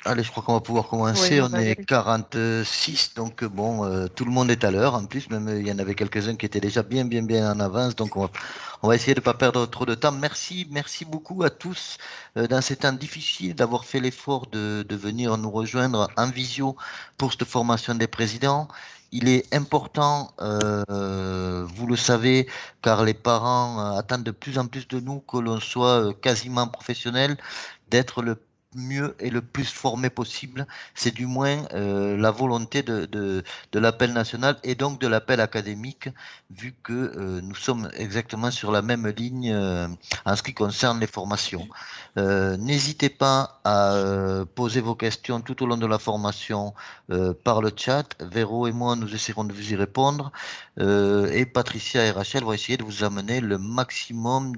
Allez, je crois qu'on va pouvoir Oui, commencer. on On va y est aller. 46, donc bon, tout le monde est à l'heure. En plus, même il y en avait quelques-uns qui étaient déjà bien en avance. Donc on va essayer de ne pas perdre trop de temps. Merci beaucoup à tous dans ces temps difficiles d'avoir fait l'effort de venir nous rejoindre en visio pour cette formation des présidents. Il est important, vous le savez, car les parents attendent de plus en plus de nous que l'on soit quasiment professionnel, d'être le mieux et le plus formé possible. C'est du moins la volonté de l'appel national et donc de l'appel académique, vu que nous sommes exactement sur la même ligne en ce qui concerne les formations. N'hésitez pas à poser vos questions tout au long de la formation par le chat. Véro et moi, nous essaierons de vous y répondre. Et Patricia et Rachel vont essayer de vous amener le maximum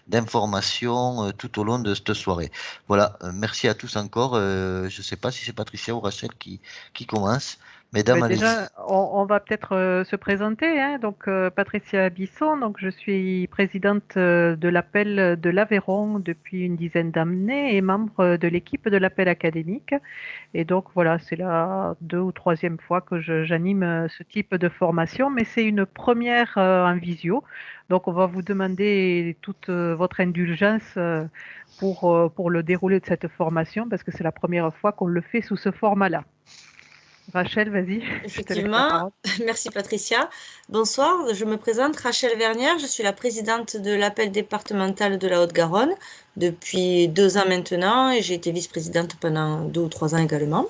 d'informations tout au long de cette soirée. Voilà, merci à tous encore. Je ne sais pas si c'est Patricia ou Rachel qui commence. Mesdames, Ben allez-y. déjà, on va peut-être se présenter, hein. Donc, Patricia Bisson, donc je suis présidente de l'appel de l'Aveyron depuis une dizaine d'années et membre de l'équipe de l'appel académique. Et donc voilà, c'est la 2e ou 3e fois que j'anime ce type de formation, mais c'est une première en visio. Donc on va vous demander toute votre indulgence pour le déroulé de cette formation, parce que c'est la première fois qu'on le fait sous ce format-là. Rachel, vas-y, je te laisse la Effectivement, parole. merci Patricia. Bonsoir, je me présente Rachel Vernière, je suis la présidente de l'appel départemental de la Haute-Garonne depuis 2 ans maintenant et j'ai été vice-présidente pendant 2 ou 3 ans également.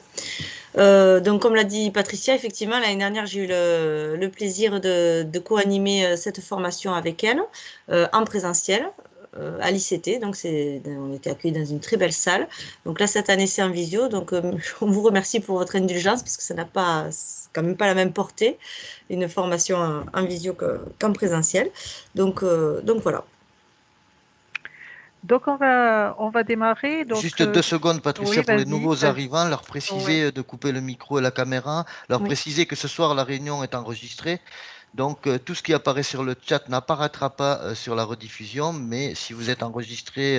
Donc comme l'a dit Patricia, effectivement, l'année dernière, j'ai eu le plaisir de co-animer cette formation avec elle en présentiel à l'ICT. Donc on était accueillis dans une très belle salle. Donc là, cette année, c'est en visio. Donc on vous remercie pour votre indulgence puisque ça n'a pas, c'est quand même pas la même portée, une formation en visio qu'en présentiel. Donc voilà. Donc on va démarrer. Donc Juste 2 secondes, Patricia, oui, pour les vas-y. nouveaux arrivants, leur Ouais. préciser de couper le micro et la caméra, leur Oui. préciser que ce soir, la réunion est enregistrée. Donc, tout ce qui apparaît sur le chat n'apparaîtra pas sur la rediffusion, mais si vous êtes enregistré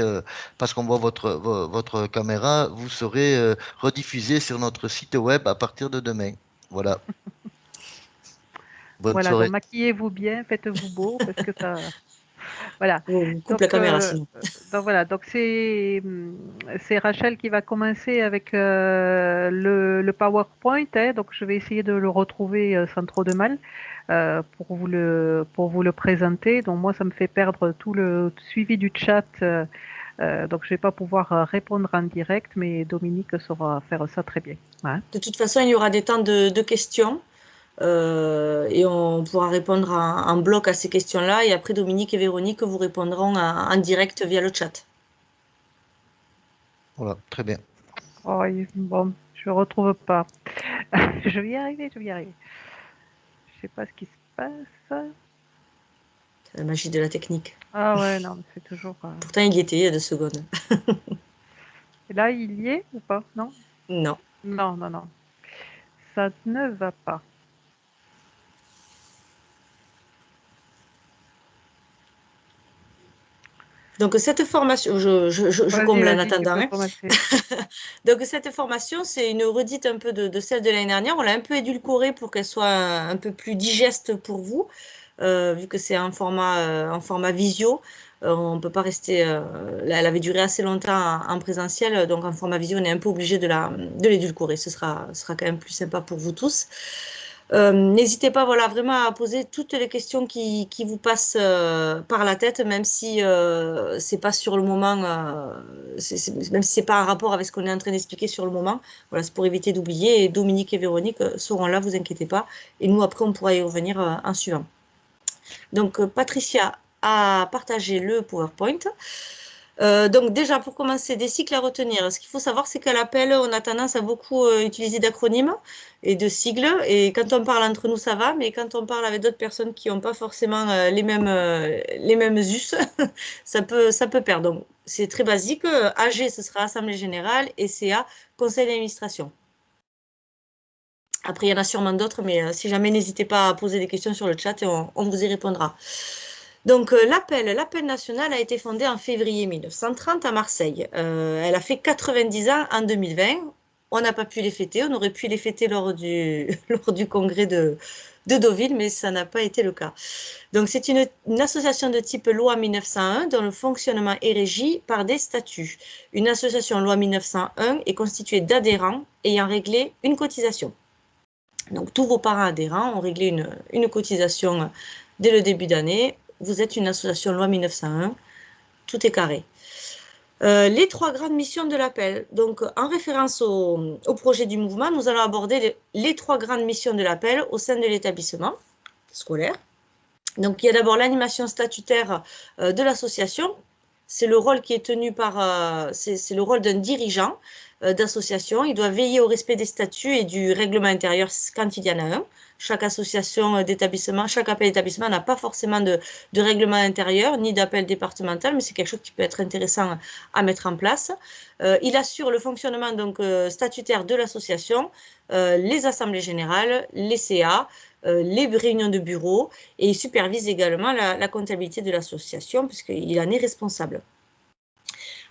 parce qu'on voit votre caméra, vous serez rediffusé sur notre site web à partir de demain. Voilà. Bonne Voilà, donc soirée. maquillez-vous bien, faites-vous beau, parce que ça. Voilà. On coupe la Donc, caméra sinon. voilà. Donc c'est Rachel qui va commencer avec le PowerPoint, hein. Donc je vais essayer de le retrouver sans trop de mal pour vous le présenter. Donc moi, ça me fait perdre tout le suivi du chat. Donc je vais pas pouvoir répondre en direct, mais Dominique saura faire ça très bien. Hein. De toute façon, il y aura des temps de questions. Et on pourra répondre en bloc à ces questions-là. Et après, Dominique et Véronique vous répondront en direct via le chat. Voilà, très bien. Oh, bon, je retrouve pas. Je vais y arriver, je vais y arriver. Je sais pas ce qui se passe. C'est la magie de la technique. Ah ouais, non, mais c'est toujours. Pourtant, il y était il y a 2 secondes. Et là, il y est ou pas? Non? Non. Non, non, non. Ça ne va pas. Donc, cette formation, je Vas-y, comble en vas-y, tu attendant, peux hein. commencer. Donc, cette formation, c'est une redite un peu de celle de l'année dernière. On l'a un peu édulcorée pour qu'elle soit un peu plus digeste pour vous, vu que c'est un format visio. On ne peut pas rester. Elle avait duré assez longtemps en présentiel, donc en format visio, on est un peu obligé de l'édulcorer. Ce sera quand même plus sympa pour vous tous. N'hésitez pas, voilà, vraiment à poser toutes les questions qui vous passent par la tête, même si c'est pas sur le moment, même si c'est pas en rapport avec ce qu'on est en train d'expliquer sur le moment. Voilà, c'est pour éviter d'oublier. Et Dominique et Véronique seront là, vous inquiétez pas. Et nous, après, on pourra y revenir en suivant. Donc, Patricia a partagé le PowerPoint. Donc déjà, pour commencer, des cycles à retenir. Ce qu'il faut savoir, c'est qu'à l'appel, on a tendance à beaucoup utiliser d'acronymes et de sigles. Et quand on parle entre nous, ça va, mais quand on parle avec d'autres personnes qui n'ont pas forcément les mêmes us, ça peut perdre. Donc, c'est très basique. AG, ce sera Assemblée Générale et CA, Conseil d'Administration. Après, il y en a sûrement d'autres, mais si jamais, n'hésitez pas à poser des questions sur le chat et on vous y répondra. Donc, l'appel national a été fondé en février 1930 à Marseille. Elle a fait 90 ans en 2020. on n'a pas pu les fêter. On aurait pu les fêter lors du, lors du congrès de Deauville, mais ça n'a pas été le cas. Donc, c'est une association de type loi 1901 dont le fonctionnement est régi par des statuts. Une association loi 1901 est constituée d'adhérents ayant réglé une cotisation. Donc, tous vos parents adhérents ont réglé une cotisation dès le début d'année. Vous êtes une association loi 1901. Tout est carré. Les 3 grandes missions de l'appel. Donc, en référence au projet du mouvement, nous allons aborder les 3 grandes missions de l'appel au sein de l'établissement scolaire. Donc, il y a d'abord l'animation statutaire de l'association. C'est le rôle qui est tenu par, c'est le rôle d'un dirigeant d'association. Il doit veiller au respect des statuts et du règlement intérieur quand il y en a un. Chaque association d'établissement, chaque appel d'établissement n'a pas forcément de règlement intérieur ni d'appel départemental, mais c'est quelque chose qui peut être intéressant à mettre en place. Il assure le fonctionnement donc, statutaire de l'association, les assemblées générales, les CA, les réunions de bureau, et il supervise également la comptabilité de l'association puisqu'il en est responsable.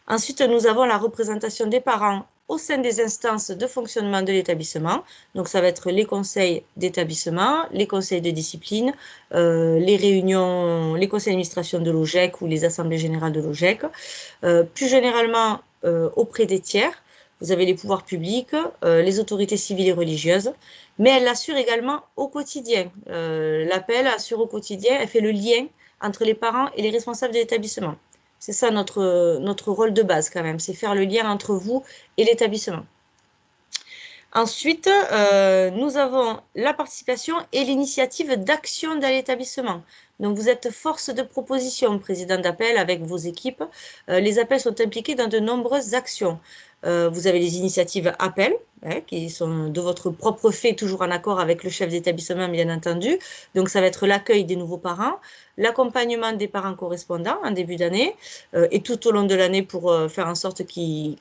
Ensuite, nous avons la représentation des parents au sein des instances de fonctionnement de l'établissement. Donc, ça va être les conseils d'établissement, les conseils de discipline, les réunions, les conseils d'administration de l'OGEC ou les assemblées générales de l'OGEC. Plus généralement, auprès des tiers, vous avez les pouvoirs publics, les autorités civiles et religieuses, mais elle l'assure également au quotidien. L'appel assure au quotidien, elle fait le lien entre les parents et les responsables de l'établissement. C'est ça notre rôle de base quand même, c'est faire le lien entre vous et l'établissement. Ensuite, nous avons la participation et l'initiative d'action dans l'établissement. Donc, vous êtes force de proposition, président d'appel, avec vos équipes. Les appels sont impliqués dans de nombreuses actions. Vous avez les initiatives appels, qui sont de votre propre fait, toujours en accord avec le chef d'établissement, bien entendu. Donc, ça va être l'accueil des nouveaux parents, l'accompagnement des parents correspondants en début d'année et tout au long de l'année pour faire en sorte qu'ils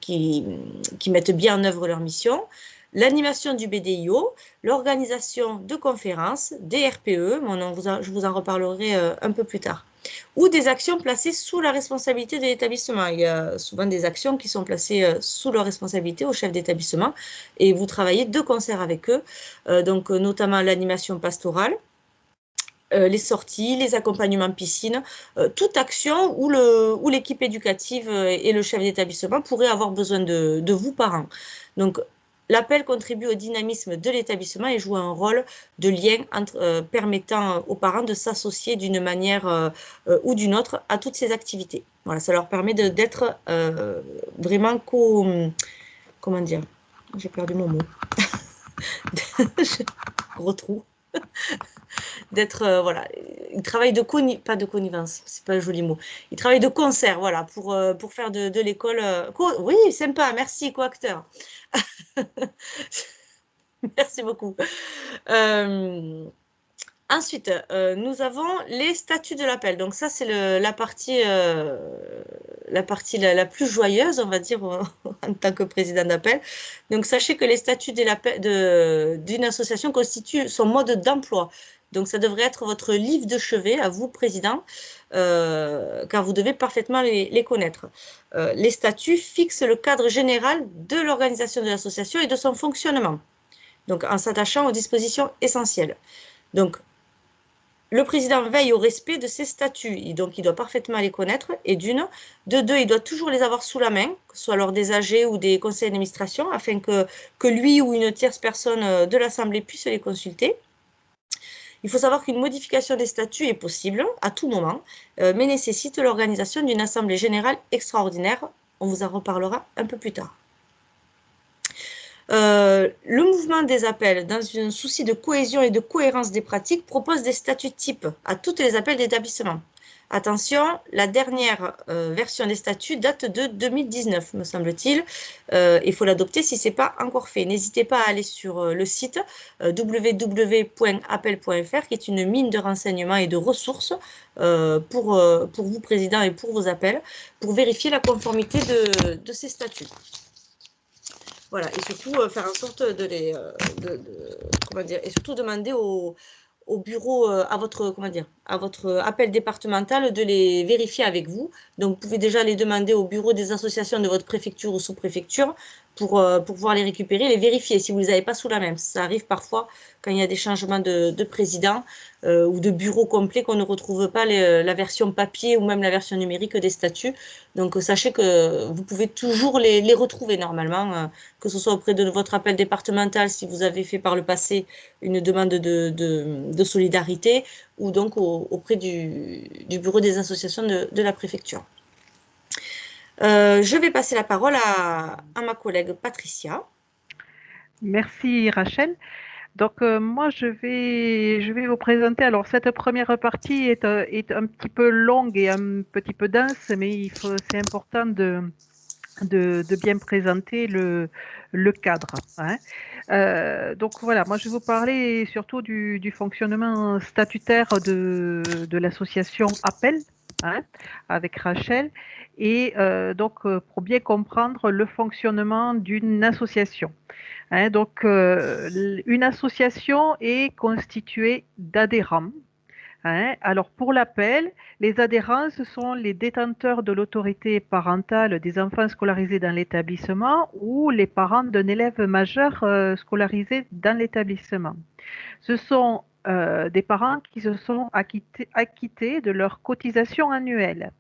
mettent bien en œuvre leur mission. L'animation du BDIO, l'organisation de conférences, des RPE, je vous en reparlerai un peu plus tard, ou des actions placées sous la responsabilité de l'établissement. Il y a souvent des actions qui sont placées sous leur responsabilité au chef d'établissement et vous travaillez de concert avec eux, donc notamment l'animation pastorale, les sorties, les accompagnements piscine, toute action où l'équipe éducative et le chef d'établissement pourraient avoir besoin de vous, parents. Donc, l'appel contribue au dynamisme de l'établissement et joue un rôle de lien permettant aux parents de s'associer d'une manière ou d'une autre à toutes ces activités. Voilà, ça leur permet d'être vraiment comment dire, j'ai perdu mon mot. Gros trou. D'être, voilà, ils travaillent pas de connivence, c'est pas un joli mot, ils travaillent de concert, voilà, pour faire de l'école, oui, sympa, merci, co-acteur. Merci beaucoup. Ensuite, nous avons les statuts de l'appel. Donc ça, c'est la partie la plus joyeuse, on va dire, en tant que président d'appel. Donc sachez que les statuts d'une association constituent son mode d'emploi. Donc ça devrait être votre livre de chevet à vous, président, car vous devez parfaitement les connaître. Les statuts fixent le cadre général de l'organisation de l'association et de son fonctionnement, donc en s'attachant aux dispositions essentielles. Donc, le président veille au respect de ces statuts, donc il doit parfaitement les connaître, et de deux, il doit toujours les avoir sous la main, que ce soit lors des AG ou des conseils d'administration, afin que lui ou une tierce personne de l'Assemblée puisse les consulter. Il faut savoir qu'une modification des statuts est possible à tout moment, mais nécessite l'organisation d'une assemblée générale extraordinaire. On vous en reparlera un peu plus tard. Le mouvement des appels, dans un souci de cohésion et de cohérence des pratiques, propose des statuts types à tous les appels d'établissement. Attention, la dernière version des statuts date de 2019, me semble-t-il. Il faut l'adopter si ce n'est pas encore fait. N'hésitez pas à aller sur le site www.appel.fr, qui est une mine de renseignements et de ressources pour vous, président, et pour vos appels, pour vérifier la conformité de ces statuts. Voilà, et surtout faire en sorte comment dire, et surtout demander au bureau, à votre appel départemental, de les vérifier avec vous. Donc, vous pouvez déjà les demander au bureau des associations de votre préfecture ou sous-préfecture pour pouvoir les récupérer, les vérifier si vous ne les avez pas sous la main. Ça arrive parfois quand il y a des changements de président ou de bureau complet qu'on ne retrouve pas la version papier ou même la version numérique des statuts. Donc sachez que vous pouvez toujours les retrouver normalement, que ce soit auprès de votre appel départemental si vous avez fait par le passé une demande de solidarité ou donc auprès du bureau des associations de la préfecture. Je vais passer la parole à ma collègue Patricia. Merci Rachel. Donc moi je vais vous présenter. Alors cette première partie est un petit peu longue et un petit peu dense, mais c'est important de bien présenter le cadre, hein. Donc voilà, moi je vais vous parler surtout du fonctionnement statutaire de l'association Appel, hein, avec Rachel, et donc pour bien comprendre le fonctionnement d'une association. Hein. Donc une association est constituée d'adhérents. Hein. Alors pour l'appel, les adhérents, ce sont les détenteurs de l'autorité parentale des enfants scolarisés dans l'établissement ou les parents d'un élève majeur scolarisé dans l'établissement. Ce sont des parents qui se sont acquittés de leur cotisation annuelle.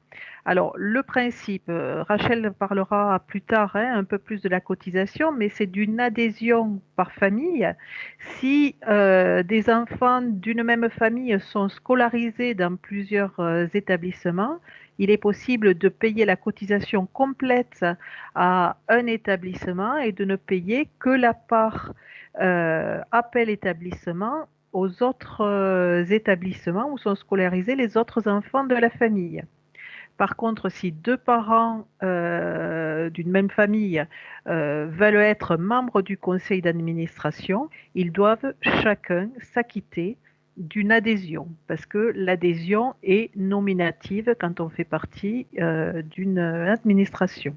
Alors, le principe, Rachel parlera plus tard, hein, un peu plus de la cotisation, mais c'est d'une adhésion par famille. Si des enfants d'une même famille sont scolarisés dans plusieurs établissements, il est possible de payer la cotisation complète à un établissement et de ne payer que la part appel établissement aux autres établissements où sont scolarisés les autres enfants de la famille. Par contre, si deux parents d'une même famille veulent être membres du conseil d'administration, ils doivent chacun s'acquitter d'une adhésion, parce que l'adhésion est nominative quand on fait partie d'une administration.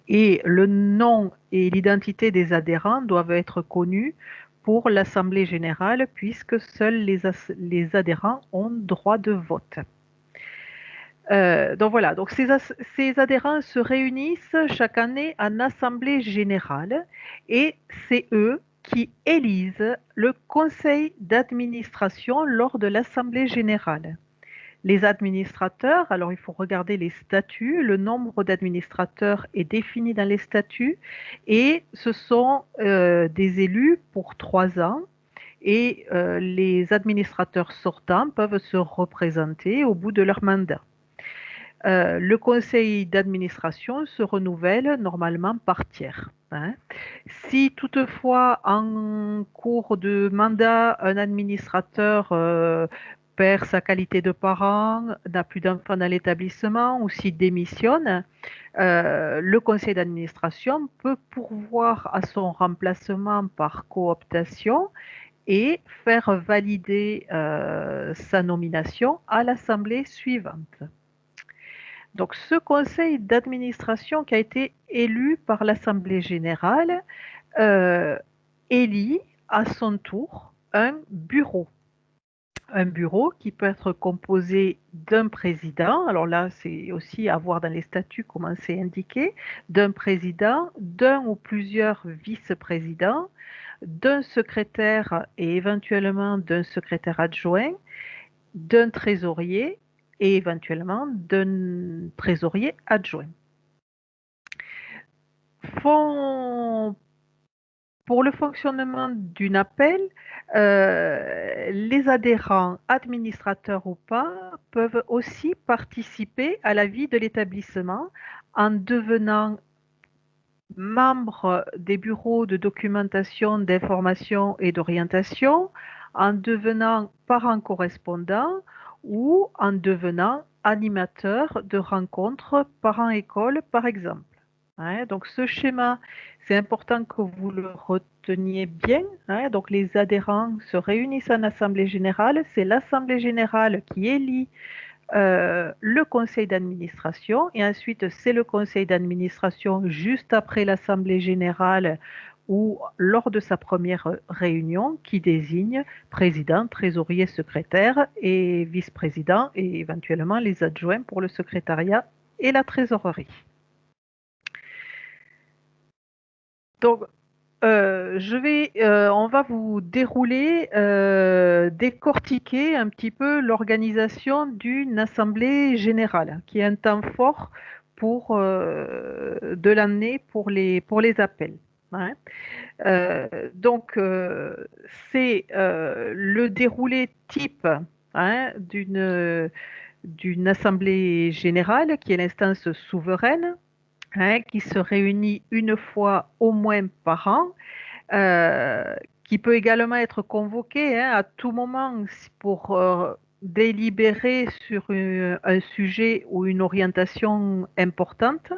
Et le nom et l'identité des adhérents doivent être connus pour l'Assemblée générale, puisque seuls les adhérents ont droit de vote. Donc voilà, donc ces adhérents se réunissent chaque année en assemblée générale et c'est eux qui élisent le conseil d'administration lors de l'assemblée générale. Les administrateurs, alors il faut regarder les statuts, le nombre d'administrateurs est défini dans les statuts et ce sont des élus pour 3 ans et les administrateurs sortants peuvent se représenter au bout de leur mandat. Le conseil d'administration se renouvelle normalement par tiers. Hein. Si toutefois, en cours de mandat, un administrateur perd sa qualité de parent, n'a plus d'enfants dans l'établissement ou s'il démissionne, le conseil d'administration peut pourvoir à son remplacement par cooptation et faire valider sa nomination à l'assemblée suivante. Donc, ce conseil d'administration qui a été élu par l'Assemblée générale élit à son tour un bureau. Un bureau qui peut être composé d'un président, alors là c'est aussi à voir dans les statuts comment c'est indiqué, d'un président, d'un ou plusieurs vice-présidents, d'un secrétaire et éventuellement d'un secrétaire adjoint, d'un trésorier et éventuellement d'un trésorier adjoint. Pour le fonctionnement d'une appel, les adhérents, administrateurs ou pas, peuvent aussi participer à la vie de l'établissement en devenant membres des bureaux de documentation, d'information et d'orientation, en devenant parents correspondants ou en devenant animateur de rencontres parents-école, par exemple. Hein, donc ce schéma, c'est important que vous le reteniez bien. Hein, donc les adhérents se réunissent en assemblée générale. C'est l'assemblée générale qui élit le conseil d'administration et ensuite c'est le conseil d'administration juste après l'assemblée générale ou lors de sa première réunion qui désigne président, trésorier, secrétaire et vice-président et éventuellement les adjoints pour le secrétariat et la trésorerie. Donc, on va vous dérouler, décortiquer un petit peu l'organisation d'une assemblée générale, qui est un temps fort de l'année pour les appels, hein. Donc, c'est le déroulé type, hein, d'une assemblée générale qui est l'instance souveraine, hein, qui se réunit une fois au moins par an, qui peut également être convoquée, hein, à tout moment pour délibérer sur un sujet ou une orientation importante.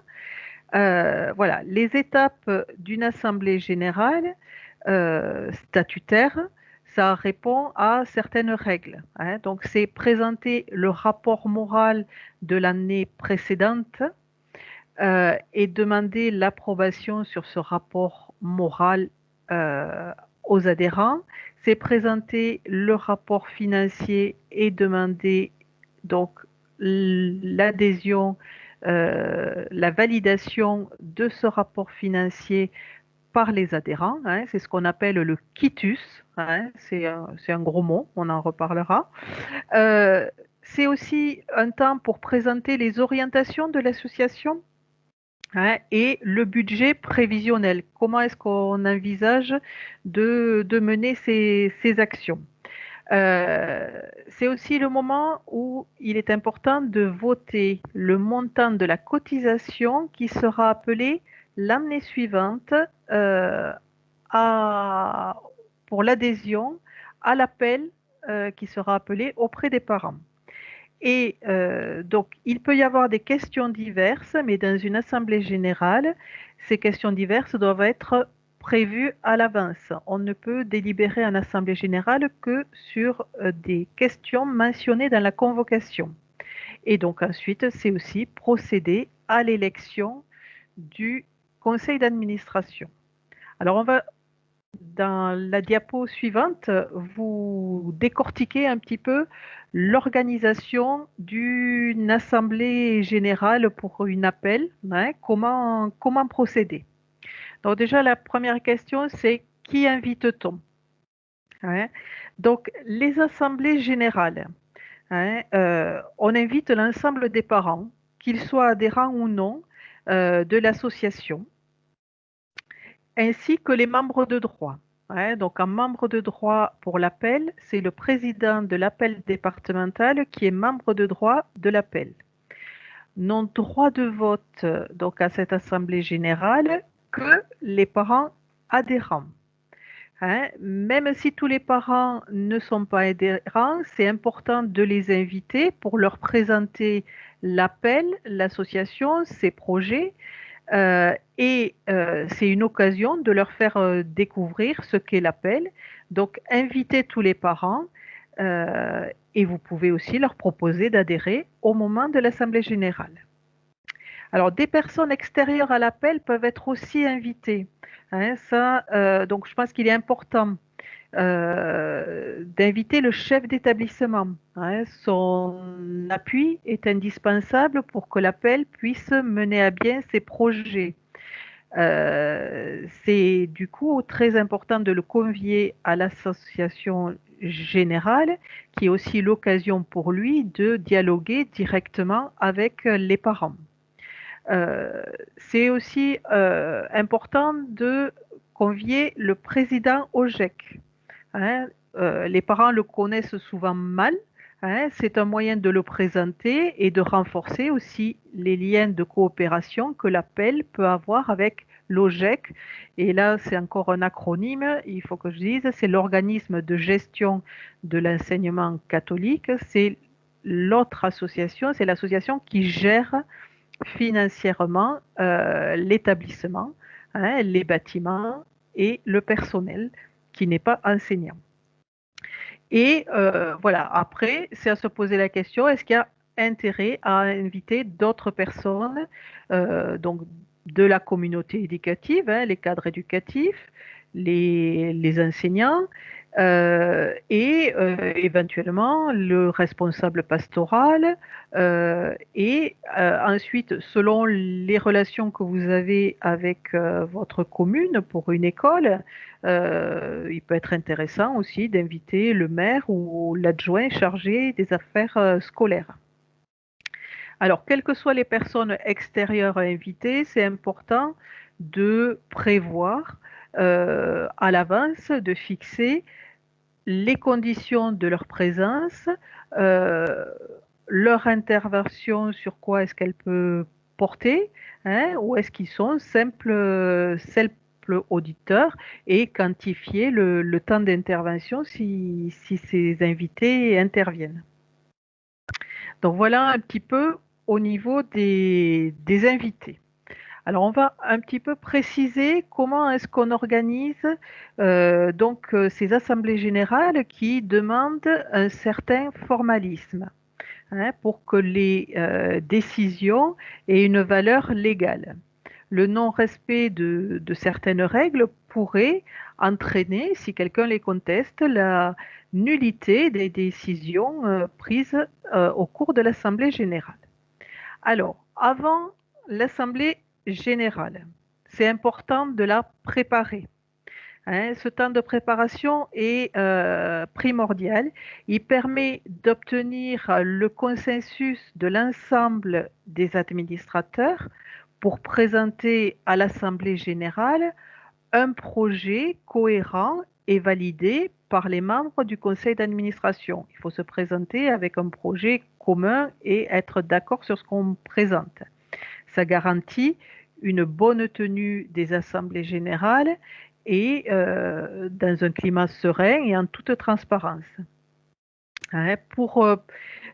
Voilà, les étapes d'une assemblée générale statutaire, ça répond à certaines règles, hein. Donc, c'est présenter le rapport moral de l'année précédente et demander l'approbation sur ce rapport moral euh, aux adhérents. C'est présenter le rapport financier et demander donc l'adhésion, la validation de ce rapport financier par les adhérents, hein. C'est ce qu'on appelle le quitus, hein. C'est un gros mot, on en reparlera. Euh, c'est aussi un temps pour présenter les orientations de l'association, hein, et le budget prévisionnel. Comment est-ce qu'on envisage de mener ces actions? C'est aussi le moment où il est important de voter le montant de la cotisation qui sera appelé l'année suivante euh, à- pour l'adhésion à l'appel qui sera appelé auprès des parents. Et donc, il peut y avoir des questions diverses, mais dans une assemblée générale, ces questions diverses doivent être prévues à l'avance. On ne peut délibérer en assemblée générale que sur des questions mentionnées dans la convocation. Et donc ensuite, c'est aussi procéder à l'élection du conseil d'administration. Alors, on va dans la diapo suivante, vous décortiquez un petit peu l'organisation d'une assemblée générale pour une appel, hein, comment procéder. Donc déjà, la première question, c'est qui invite-t-on, hein? Donc, les assemblées générales, hein, on invite l'ensemble des parents, qu'ils soient adhérents ou non de l'association, ainsi que les membres de droit, hein. Donc, un membre de droit pour l'appel, c'est le président de l'appel départemental qui est membre de droit de l'appel. N'ont droit de vote donc à cette assemblée générale que les parents adhérents, hein. Même si tous les parents ne sont pas adhérents, c'est important de les inviter pour leur présenter l'appel, l'association, ses projets, c'est une occasion de leur faire découvrir ce qu'est l'appel. Donc, invitez tous les parents et vous pouvez aussi leur proposer d'adhérer au moment de l'Assemblée générale. Alors, des personnes extérieures à l'appel peuvent être aussi invitées, hein. Donc, je pense qu'il est important d'inviter le chef d'établissement, hein. Son appui est indispensable pour que l'appel puisse mener à bien ses projets. C'est du coup très important de le convier à l'association générale, qui est aussi l'occasion pour lui de dialoguer directement avec les parents. C'est aussi important de convier le président au GEC, hein. Les parents le connaissent souvent mal, hein. C'est un moyen de le présenter et de renforcer aussi les liens de coopération que l'appel peut avoir avec l'OGEC. Et là, c'est encore un acronyme, il faut que je dise, c'est l'organisme de gestion de l'enseignement catholique. C'est l'autre association, c'est l'association qui gère financièrement l'établissement, hein, les bâtiments et le personnel qui n'est pas enseignant. Et voilà, après, c'est à se poser la question, est-ce qu'il y a intérêt à inviter d'autres personnes, donc de la communauté éducative, hein, les cadres éducatifs, les enseignants, éventuellement le responsable pastoral ensuite, selon les relations que vous avez avec votre commune pour une école, il peut être intéressant aussi d'inviter le maire ou l'adjoint chargé des affaires scolaires. Alors, quelles que soient les personnes extérieures à inviter, c'est important de prévoir à l'avance, de fixer les conditions de leur présence, euh, leur intervention, sur quoi est-ce qu'elle peut porter, hein, ou est-ce qu'ils sont simples auditeurs, et quantifier le temps d'intervention si ces invités interviennent. Donc voilà un petit peu au niveau des invités. Alors, on va un petit peu préciser comment est-ce qu'on organise ces assemblées générales qui demandent un certain formalisme, hein, pour que les décisions aient une valeur légale. Le non-respect de certaines règles pourrait entraîner, si quelqu'un les conteste, la nullité des décisions prises au cours de l'assemblée générale. Alors, avant l'assemblée générale, c'est important de la préparer, hein. Ce temps de préparation est primordial. Il permet d'obtenir le consensus de l'ensemble des administrateurs pour présenter à l'assemblée générale un projet cohérent et validé par les membres du conseil d'administration. Il faut se présenter avec un projet commun et être d'accord sur ce qu'on présente. Ça garantit une bonne tenue des assemblées générales et dans un climat serein et en toute transparence. Hein,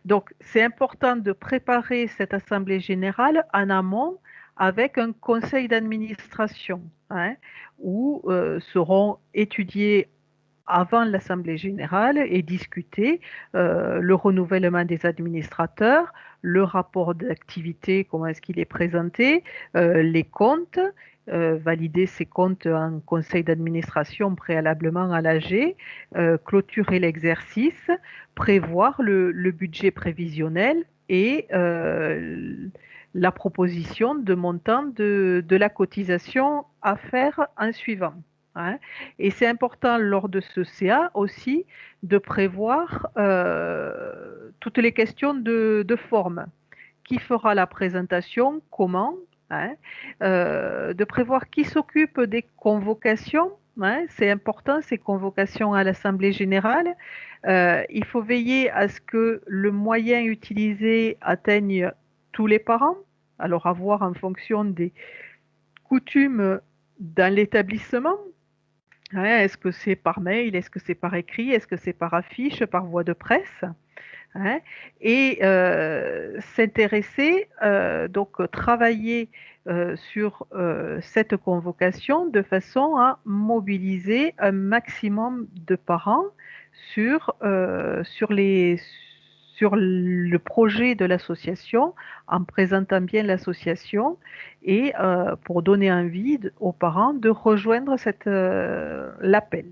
donc, c'est important de préparer cette assemblée générale en amont avec un conseil d'administration, hein, où seront étudiés avant l'assemblée générale et discuter le renouvellement des administrateurs, le rapport d'activité, comment est-ce qu'il est présenté, les comptes, valider ces comptes en conseil d'administration préalablement à l'AG, clôturer l'exercice, prévoir le budget prévisionnel et la proposition de montant de la cotisation à faire en suivant, hein. Et c'est important lors de ce CA aussi de prévoir toutes les questions de forme. Qui fera la présentation, comment, hein, de prévoir qui s'occupe des convocations, hein, c'est important, ces convocations à l'Assemblée générale. Il faut veiller à ce que le moyen utilisé atteigne tous les parents, alors à voir en fonction des coutumes dans l'établissement. Ouais, est-ce que c'est par mail? Est-ce que c'est par écrit? Est-ce que c'est par affiche, par voie de presse? Hein, et s'intéresser, donc travailler sur cette convocation de façon à mobiliser un maximum de parents sur, sur le projet de l'association, en présentant bien l'association et pour donner envie aux parents de rejoindre l'appel.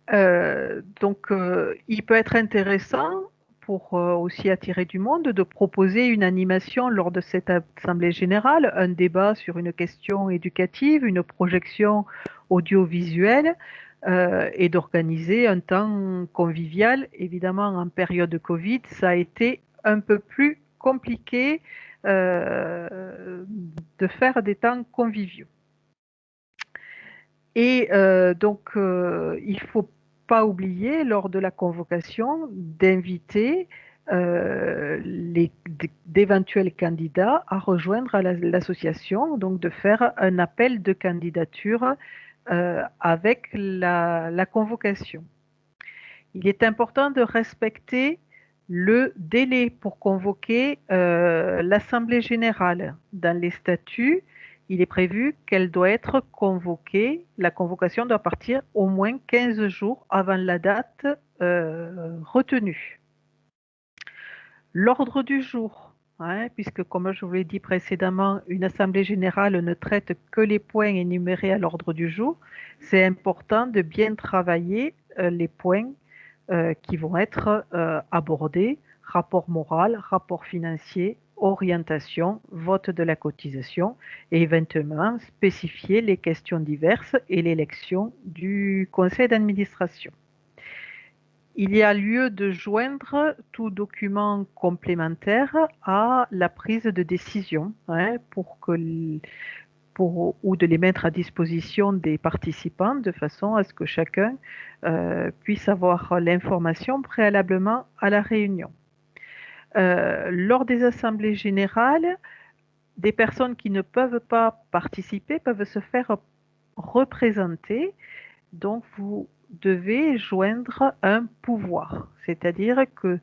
Il peut être intéressant pour aussi attirer du monde de proposer une animation lors de cette assemblée générale, un débat sur une question éducative, une projection audiovisuelle et d'organiser un temps convivial. Évidemment, en période de Covid, ça a été un peu plus compliqué de faire des temps conviviaux. Et il faut pas oublier lors de la convocation d'inviter d'éventuels candidats à rejoindre l'association, donc de faire un appel de candidature avec la convocation. Il est important de respecter le délai pour convoquer l'Assemblée générale. Dans les statuts, il est prévu qu'elle doit être convoquée, la convocation doit partir au moins 15 jours avant la date retenue. L'ordre du jour puisque comme je vous l'ai dit précédemment, une assemblée générale ne traite que les points énumérés à l'ordre du jour. C'est important de bien travailler les points qui vont être abordés: rapport moral, rapport financier, orientation, vote de la cotisation, et éventuellement spécifier les questions diverses et l'élection du conseil d'administration. Il y a lieu de joindre tout document complémentaire à la prise de décision, ou de les mettre à disposition des participants de façon à ce que chacun puisse avoir l'information préalablement à la réunion. Lors des assemblées générales, des personnes qui ne peuvent pas participer peuvent se faire représenter. Donc, vous devez joindre un pouvoir, c'est-à-dire que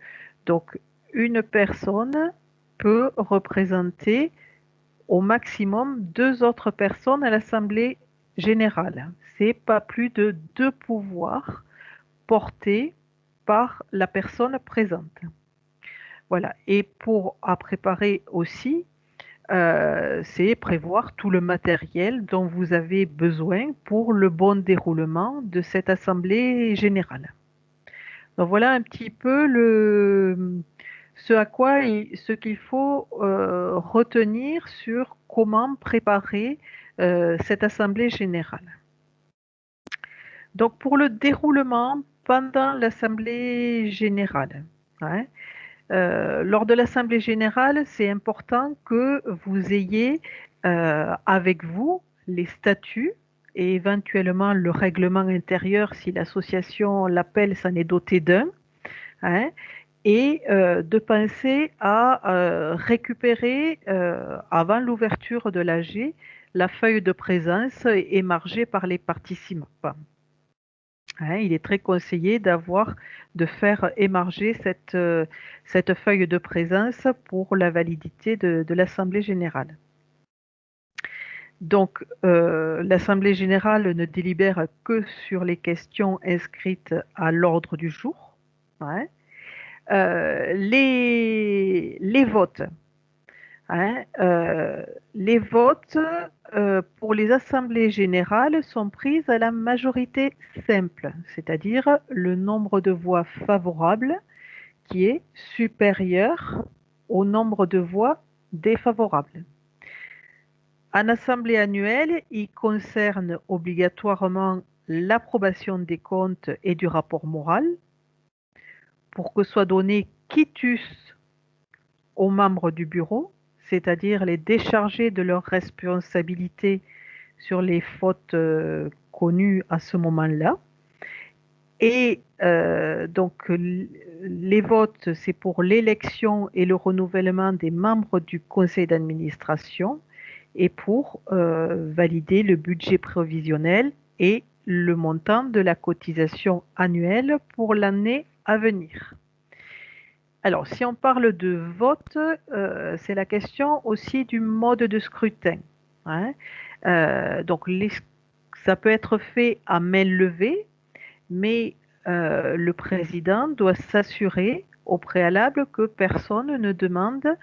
donc une personne peut représenter au maximum 2 autres personnes à l'assemblée générale. C'est pas plus de 2 pouvoirs portés par la personne présente. Voilà. Et pour à préparer aussi, c'est prévoir tout le matériel dont vous avez besoin pour le bon déroulement de cette assemblée générale. Donc voilà un petit peu ce qu'il faut retenir sur comment préparer cette assemblée générale. Donc pour le déroulement pendant l'assemblée générale, lors de l'assemblée générale, c'est important que vous ayez avec vous les statuts et éventuellement le règlement intérieur si l'association l'appelle, s'en est doté d'un, et de penser à récupérer avant l'ouverture de l'AG la feuille de présence émargée par les participants. Il est très conseillé de faire émarger cette feuille de présence pour la validité de l'Assemblée générale. Donc, l'Assemblée générale ne délibère que sur les questions inscrites à l'ordre du jour. Les votes. Les votes pour les assemblées générales sont prises à la majorité simple, c'est-à-dire le nombre de voix favorables qui est supérieur au nombre de voix défavorables. En assemblée annuelle, il concerne obligatoirement l'approbation des comptes et du rapport moral pour que soit donné quitus aux membres du bureau, c'est-à-dire les décharger de leurs responsabilités sur les fautes connues à ce moment-là. Et donc les votes, c'est pour l'élection et le renouvellement des membres du conseil d'administration et pour valider le budget prévisionnel et le montant de la cotisation annuelle pour l'année à venir. Alors, si on parle de vote, c'est la question aussi du mode de scrutin. Donc, ça peut être fait à main levée, mais le président doit s'assurer au préalable que personne ne demande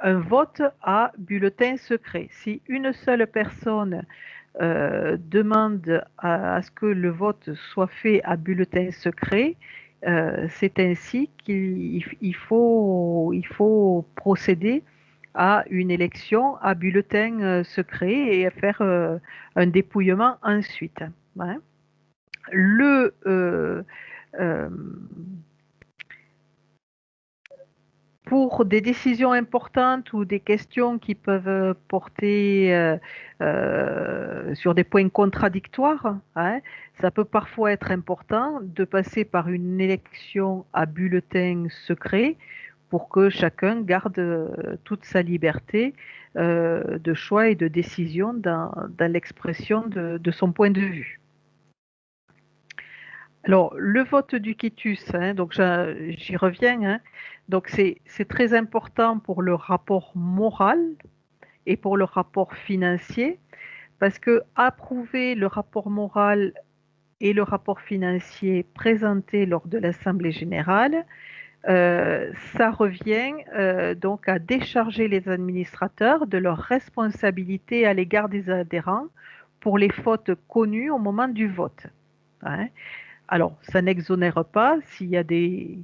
un vote à bulletin secret. Si une seule personne demande à ce que le vote soit fait à bulletin secret, c'est ainsi qu'il faut procéder à une élection à bulletin secret et à faire un dépouillement ensuite. Pour des décisions importantes ou des questions qui peuvent porter sur des points contradictoires, ça peut parfois être important de passer par une élection à bulletin secret pour que chacun garde toute sa liberté de choix et de décision dans l'expression de son point de vue. Alors, le vote du quitus, donc j'y reviens. Donc, c'est très important pour le rapport moral et pour le rapport financier, parce que approuver le rapport moral et le rapport financier présentés lors de l'Assemblée générale ça revient donc à décharger les administrateurs de leurs responsabilités à l'égard des adhérents pour les fautes connues au moment du vote. Hein. Alors, ça n'exonère pas s'il y a des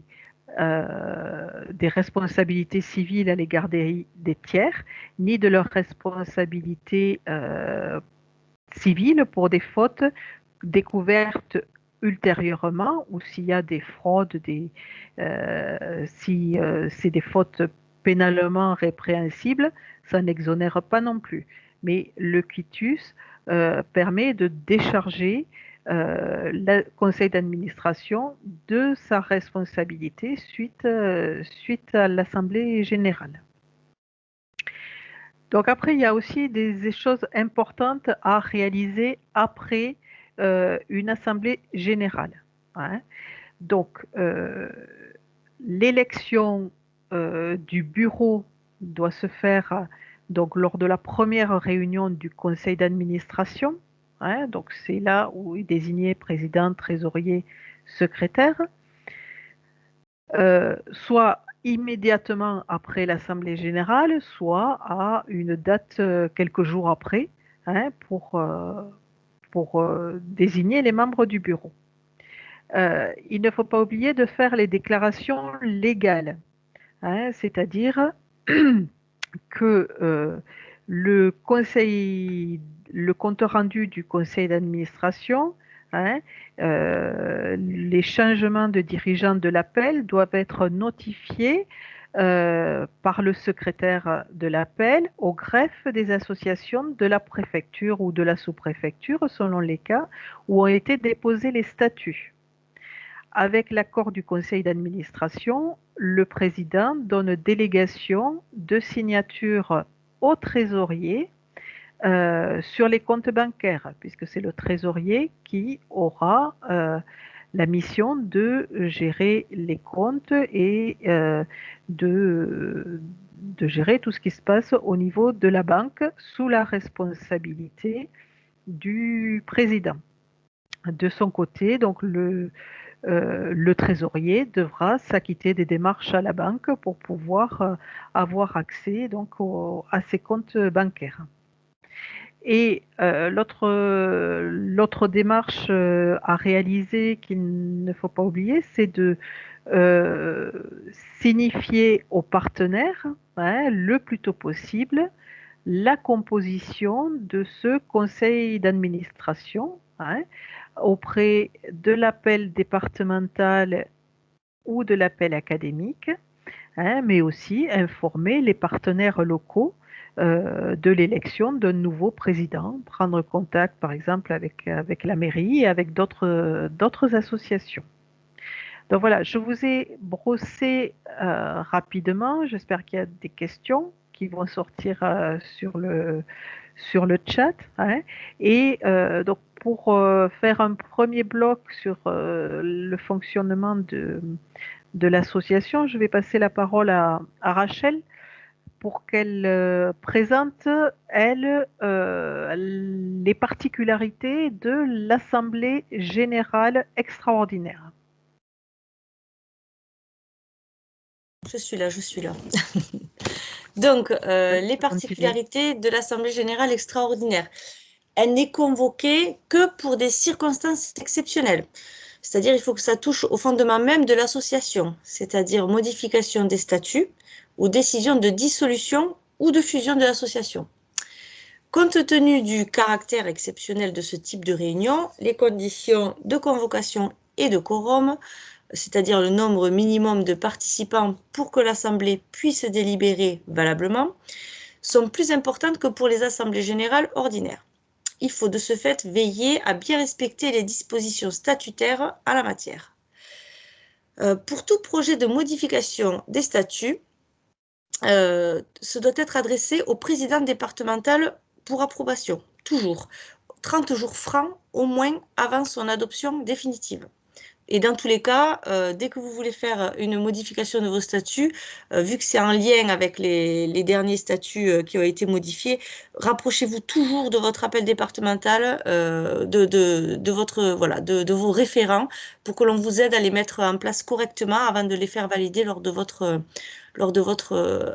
responsabilités civiles à l'égard des tiers, ni de leurs responsabilités civiles pour des fautes découvertes ultérieurement ou s'il y a des fraudes, si c'est des fautes pénalement répréhensibles, ça n'exonère pas non plus. Mais le quitus permet de décharger le conseil d'administration de sa responsabilité suite à l'Assemblée générale. Donc après, il y a aussi des choses importantes à réaliser après une assemblée générale. Hein. Donc, l'élection du bureau doit se faire donc, lors de la première réunion du conseil d'administration. Hein, donc, c'est là où est désigné président, trésorier, secrétaire. Soit immédiatement après l'Assemblée générale, soit à une date quelques jours après, hein, pour désigner les membres du bureau. Il ne faut pas oublier de faire les déclarations légales, hein, c'est-à-dire que le compte rendu du conseil d'administration, hein, les changements de dirigeants de l'appel doivent être notifiés par le secrétaire de l'appel au greffe des associations de la préfecture ou de la sous-préfecture, selon les cas, où ont été déposés les statuts. Avec l'accord du conseil d'administration, le président donne délégation de signature au trésorier sur les comptes bancaires, puisque c'est le trésorier qui aura la mission de gérer les comptes et de gérer tout ce qui se passe au niveau de la banque sous la responsabilité du président. De son côté, donc le trésorier devra s'acquitter des démarches à la banque pour pouvoir avoir accès donc à ses comptes bancaires. Et l'autre démarche à réaliser qu'il ne faut pas oublier, c'est de signifier aux partenaires, hein, le plus tôt possible, la composition de ce conseil d'administration, hein, auprès de l'appel départemental ou de l'appel académique, hein, mais aussi informer les partenaires locaux de l'élection d'un nouveau président, prendre contact par exemple avec la mairie et avec d'autres associations. Donc voilà, je vous ai brossé rapidement, j'espère qu'il y a des questions qui vont sortir sur le chat. Hein. Et donc pour faire un premier bloc sur le fonctionnement de l'association, je vais passer la parole à Rachel pour qu'elle présente, elle, les particularités de l'Assemblée générale extraordinaire. Je suis là. Donc, les particularités de l'Assemblée générale extraordinaire. Elle n'est convoquée que pour des circonstances exceptionnelles. C'est-à-dire il faut que ça touche au fondement même de l'association, c'est-à-dire modification des statuts ou décision de dissolution ou de fusion de l'association. Compte tenu du caractère exceptionnel de ce type de réunion, les conditions de convocation et de quorum, c'est-à-dire le nombre minimum de participants pour que l'Assemblée puisse délibérer valablement, sont plus importantes que pour les assemblées générales ordinaires. Il faut de ce fait veiller à bien respecter les dispositions statutaires en la matière. Pour tout projet de modification des statuts, ce doit être adressé au président départemental pour approbation, toujours, 30 jours francs au moins avant son adoption définitive. Et dans tous les cas, dès que vous voulez faire une modification de vos statuts, vu que c'est en lien avec les derniers statuts qui ont été modifiés, rapprochez-vous toujours de votre appel départemental, de vos référents pour que l'on vous aide à les mettre en place correctement avant de les faire valider lors de votre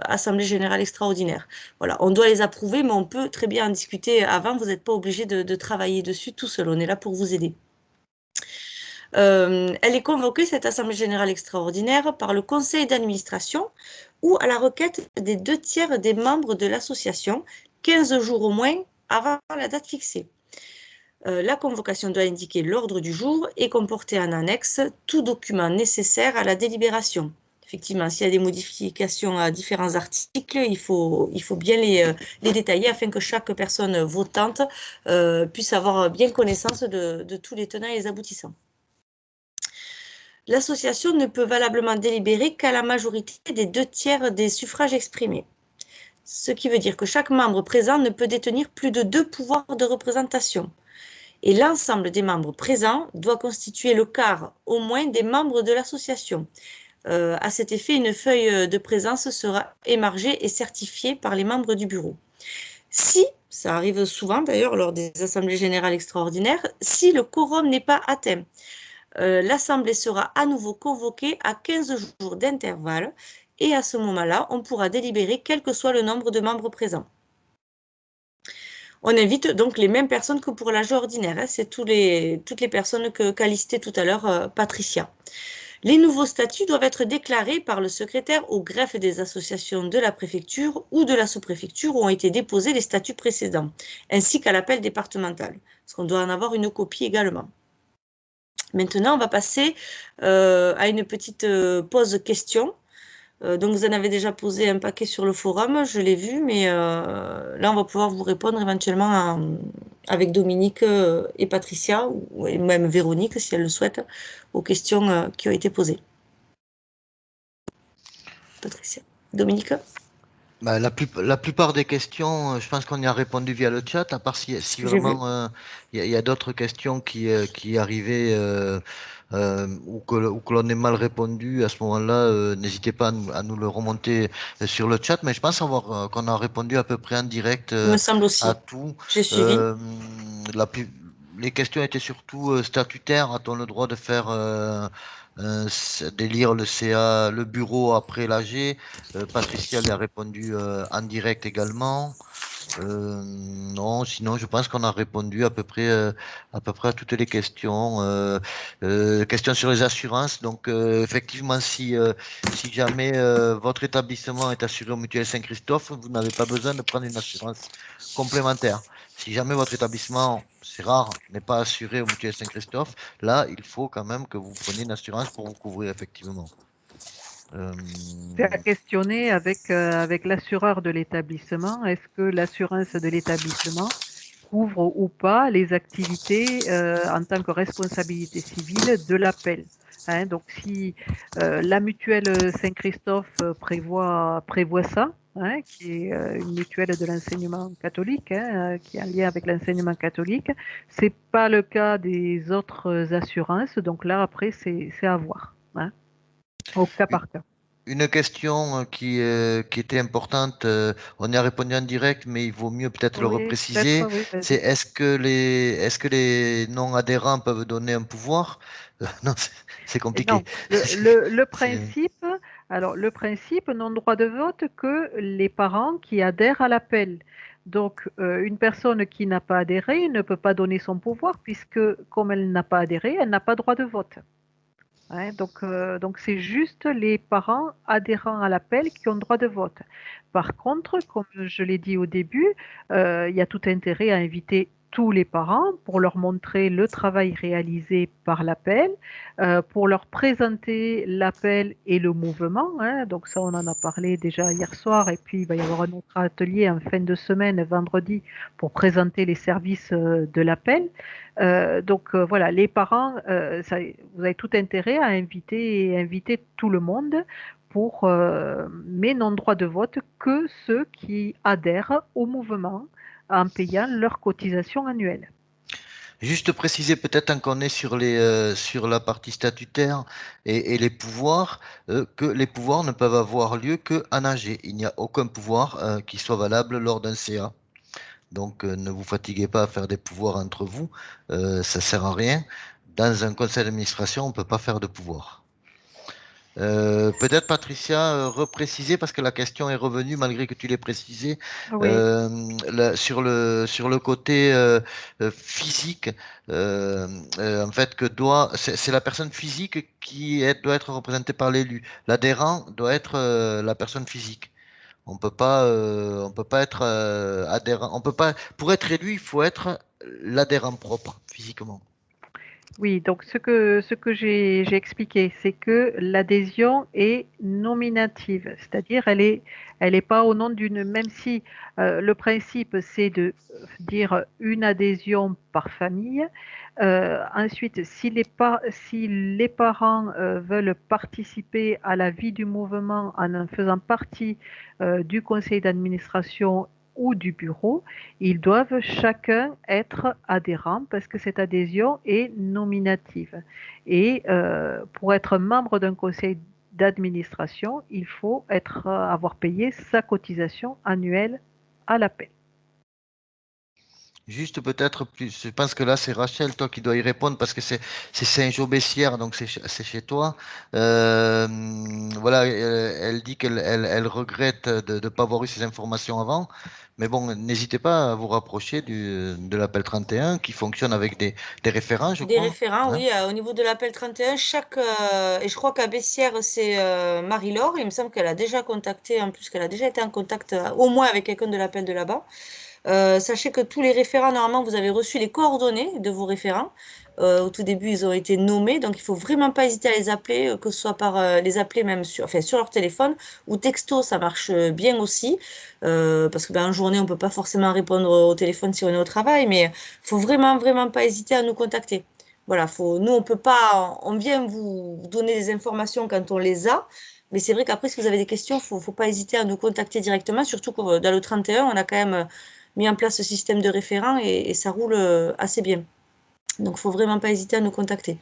assemblée générale extraordinaire. Voilà, on doit les approuver, mais on peut très bien en discuter avant. Vous n'êtes pas obligé de travailler dessus tout seul. On est là pour vous aider. Elle est convoquée, cette assemblée générale extraordinaire, par le conseil d'administration ou à la requête des 2/3 des membres de l'association, 15 jours au moins avant la date fixée. La convocation doit indiquer l'ordre du jour et comporter en annexe tout document nécessaire à la délibération. Effectivement, s'il y a des modifications à différents articles, il faut bien les détailler afin que chaque personne votante puisse avoir bien connaissance de tous les tenants et les aboutissants. L'association ne peut valablement délibérer qu'à la majorité des 2/3 des suffrages exprimés. Ce qui veut dire que chaque membre présent ne peut détenir plus de 2 pouvoirs de représentation. Et l'ensemble des membres présents doit constituer le quart au moins des membres de l'association. À cet effet, une feuille de présence sera émargée et certifiée par les membres du bureau. Si, ça arrive souvent d'ailleurs lors des assemblées générales extraordinaires, si le quorum n'est pas atteint, l'Assemblée sera à nouveau convoquée à 15 jours d'intervalle et à ce moment-là, on pourra délibérer quel que soit le nombre de membres présents. On invite donc les mêmes personnes que pour l'âge ordinaire, hein, c'est toutes les personnes qu'a listées tout à l'heure Patricia. Les nouveaux statuts doivent être déclarés par le secrétaire au greffe des associations de la préfecture ou de la sous-préfecture où ont été déposés les statuts précédents, ainsi qu'à l'appel départemental, parce qu'on doit en avoir une copie également. Maintenant, on va passer à une petite pause question. Donc, vous en avez déjà posé un paquet sur le forum, je l'ai vu, mais là, on va pouvoir vous répondre éventuellement avec Dominique et Patricia, ou même Véronique, si elle le souhaite, aux questions qui ont été posées. Patricia. Dominique? Bah, la plupart des questions, je pense qu'on y a répondu via le chat, à part si vraiment il y a d'autres questions qui arrivaient ou que l'on ait mal répondu. À ce moment-là, n'hésitez pas à nous le remonter sur le chat. Mais je pense qu'on a répondu à peu près en direct Il me semble aussi. à tout. J'ai suivi. Les questions étaient surtout statutaires. A-t-on le droit de faire d'élire le CA, le bureau après l'AG? Patricia lui a répondu en direct également. Non, sinon je pense qu'on a répondu à peu près à toutes les questions. Questions sur les assurances. Donc effectivement, si jamais votre établissement est assuré au Mutuelle Saint-Christophe, vous n'avez pas besoin de prendre une assurance complémentaire. Si jamais votre établissement, c'est rare, n'est pas assuré au Mutuelle Saint-Christophe, là, il faut quand même que vous preniez une assurance pour vous couvrir effectivement. C'est à questionner avec l'assureur de l'établissement. Est-ce que l'assurance de l'établissement couvre ou pas les activités en tant que responsabilité civile de l'appel? Hein, donc, si la mutuelle Saint-Christophe prévoit ça, hein, qui est une mutuelle de l'enseignement catholique, hein, qui est en lien avec l'enseignement catholique, c'est pas le cas des autres assurances. Donc là, après, c'est à voir, hein, au cas par cas. Une question qui était importante, on y a répondu en direct, mais il vaut mieux peut-être le repréciser. Oui, c'est est-ce que les non-adhérents peuvent donner un pouvoir? Non, c'est compliqué. Non, le principe, alors le principe n'ont droit de vote que les parents qui adhèrent à l'appel. Donc, une personne qui n'a pas adhéré ne peut pas donner son pouvoir puisque, comme elle n'a pas adhéré, elle n'a pas droit de vote. Hein, donc c'est juste les parents adhérents à l'appel qui ont droit de vote. Par contre, comme je l'ai dit au début, il y a tout intérêt à inviter tous les parents pour leur montrer le travail réalisé par l'appel, pour leur présenter l'appel et le mouvement. Hein, donc ça, on en a parlé déjà hier soir, et puis il va y avoir un autre atelier en fin de semaine, vendredi, pour présenter les services de l'appel. Donc voilà, les parents, vous avez tout intérêt à inviter tout le monde mais n'ont droit de vote que ceux qui adhèrent au mouvement en payant leur cotisation annuelle. Juste préciser peut-être tant qu'on est sur la partie statutaire et les pouvoirs, que les pouvoirs ne peuvent avoir lieu qu'en AG. Il n'y a aucun pouvoir qui soit valable lors d'un CA. Donc ne vous fatiguez pas à faire des pouvoirs entre vous, ça sert à rien. Dans un conseil d'administration, on ne peut pas faire de pouvoir. Peut-être Patricia, repréciser parce que la question est revenue malgré que tu l'aies précisé Oui. sur le côté physique. En fait, c'est la personne physique doit être représentée par l'élu. L'adhérent doit être la personne physique. On peut pas être adhérent. On peut pas. Pour être élu, il faut être l'adhérent propre physiquement. Oui, donc ce que j'ai expliqué, c'est que l'adhésion est nominative, c'est-à-dire elle est pas au nom d'une, même si le principe c'est de dire une adhésion par famille. Ensuite, si les parents veulent participer à la vie du mouvement en faisant partie du conseil d'administration ou du bureau, ils doivent chacun être adhérents parce que cette adhésion est nominative. Et pour être membre d'un conseil d'administration, il faut avoir payé sa cotisation annuelle à l'appel. Juste peut-être plus, je pense que là c'est Rachel, toi qui dois y répondre parce que c'est Saint-Jean-Bessières, donc c'est chez toi. Euh, voilà, elle dit elle regrette de ne pas avoir eu ces informations avant, mais bon, n'hésitez pas à vous rapprocher de l'appel 31 qui fonctionne avec des référents, je Des crois. référents, Hein. oui, au niveau de l'appel 31, et je crois qu'à Bessières, c'est Marie-Laure. Il me semble qu'elle a déjà contacté, en plus qu'elle a déjà été en contact au moins avec quelqu'un de l'appel de là-bas. Sachez que tous les référents, normalement, vous avez reçu les coordonnées de vos référents. Au tout début, ils ont été nommés, donc il faut vraiment pas hésiter à les appeler, que ce soit par les appeler même sur leur téléphone ou texto, ça marche bien aussi. Parce que ben, en journée, on peut pas forcément répondre au téléphone si on est au travail, mais faut vraiment pas hésiter à nous contacter. Voilà, nous, on peut pas, on vient vous donner des informations quand on les a. Mais c'est vrai qu'après, si vous avez des questions, faut pas hésiter à nous contacter directement, surtout que dans le 31, on a quand même mis en place ce système de référents et ça roule assez bien. Donc, faut vraiment pas hésiter à nous contacter.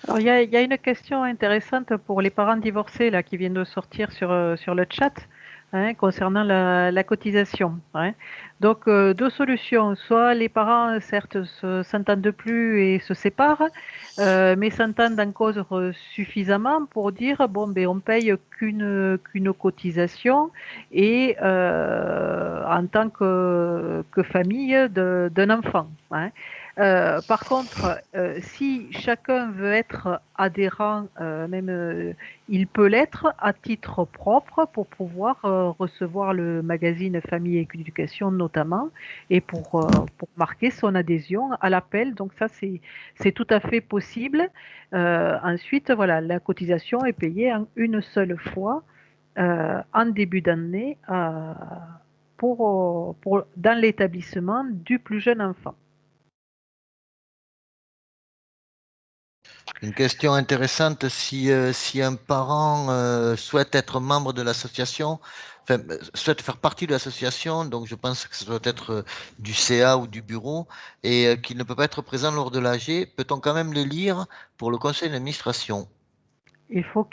Alors, il y a une question intéressante pour les parents divorcés là, qui viennent de sortir sur le chat hein, concernant la cotisation. Hein. Donc, deux solutions. Soit les parents, certes, s'entendent plus et se séparent, mais s'entendent en cause suffisamment pour dire, bon, ben, on paye qu'une cotisation et en tant que famille d'un enfant. Hein. Par contre, si chacun veut être adhérent, il peut l'être à titre propre pour pouvoir recevoir le magazine Famille et Éducation notamment et pour marquer son adhésion à l'appel. Donc ça, c'est tout à fait possible. Ensuite, voilà, la cotisation est payée en une seule fois en début d'année dans l'établissement du plus jeune enfant. Une question intéressante, si un parent souhaite être membre de l'association, enfin, souhaite faire partie de l'association, donc je pense que ça doit être du CA ou du bureau, et qu'il ne peut pas être présent lors de l'AG, peut-on quand même les lire pour le conseil d'administration? Il faut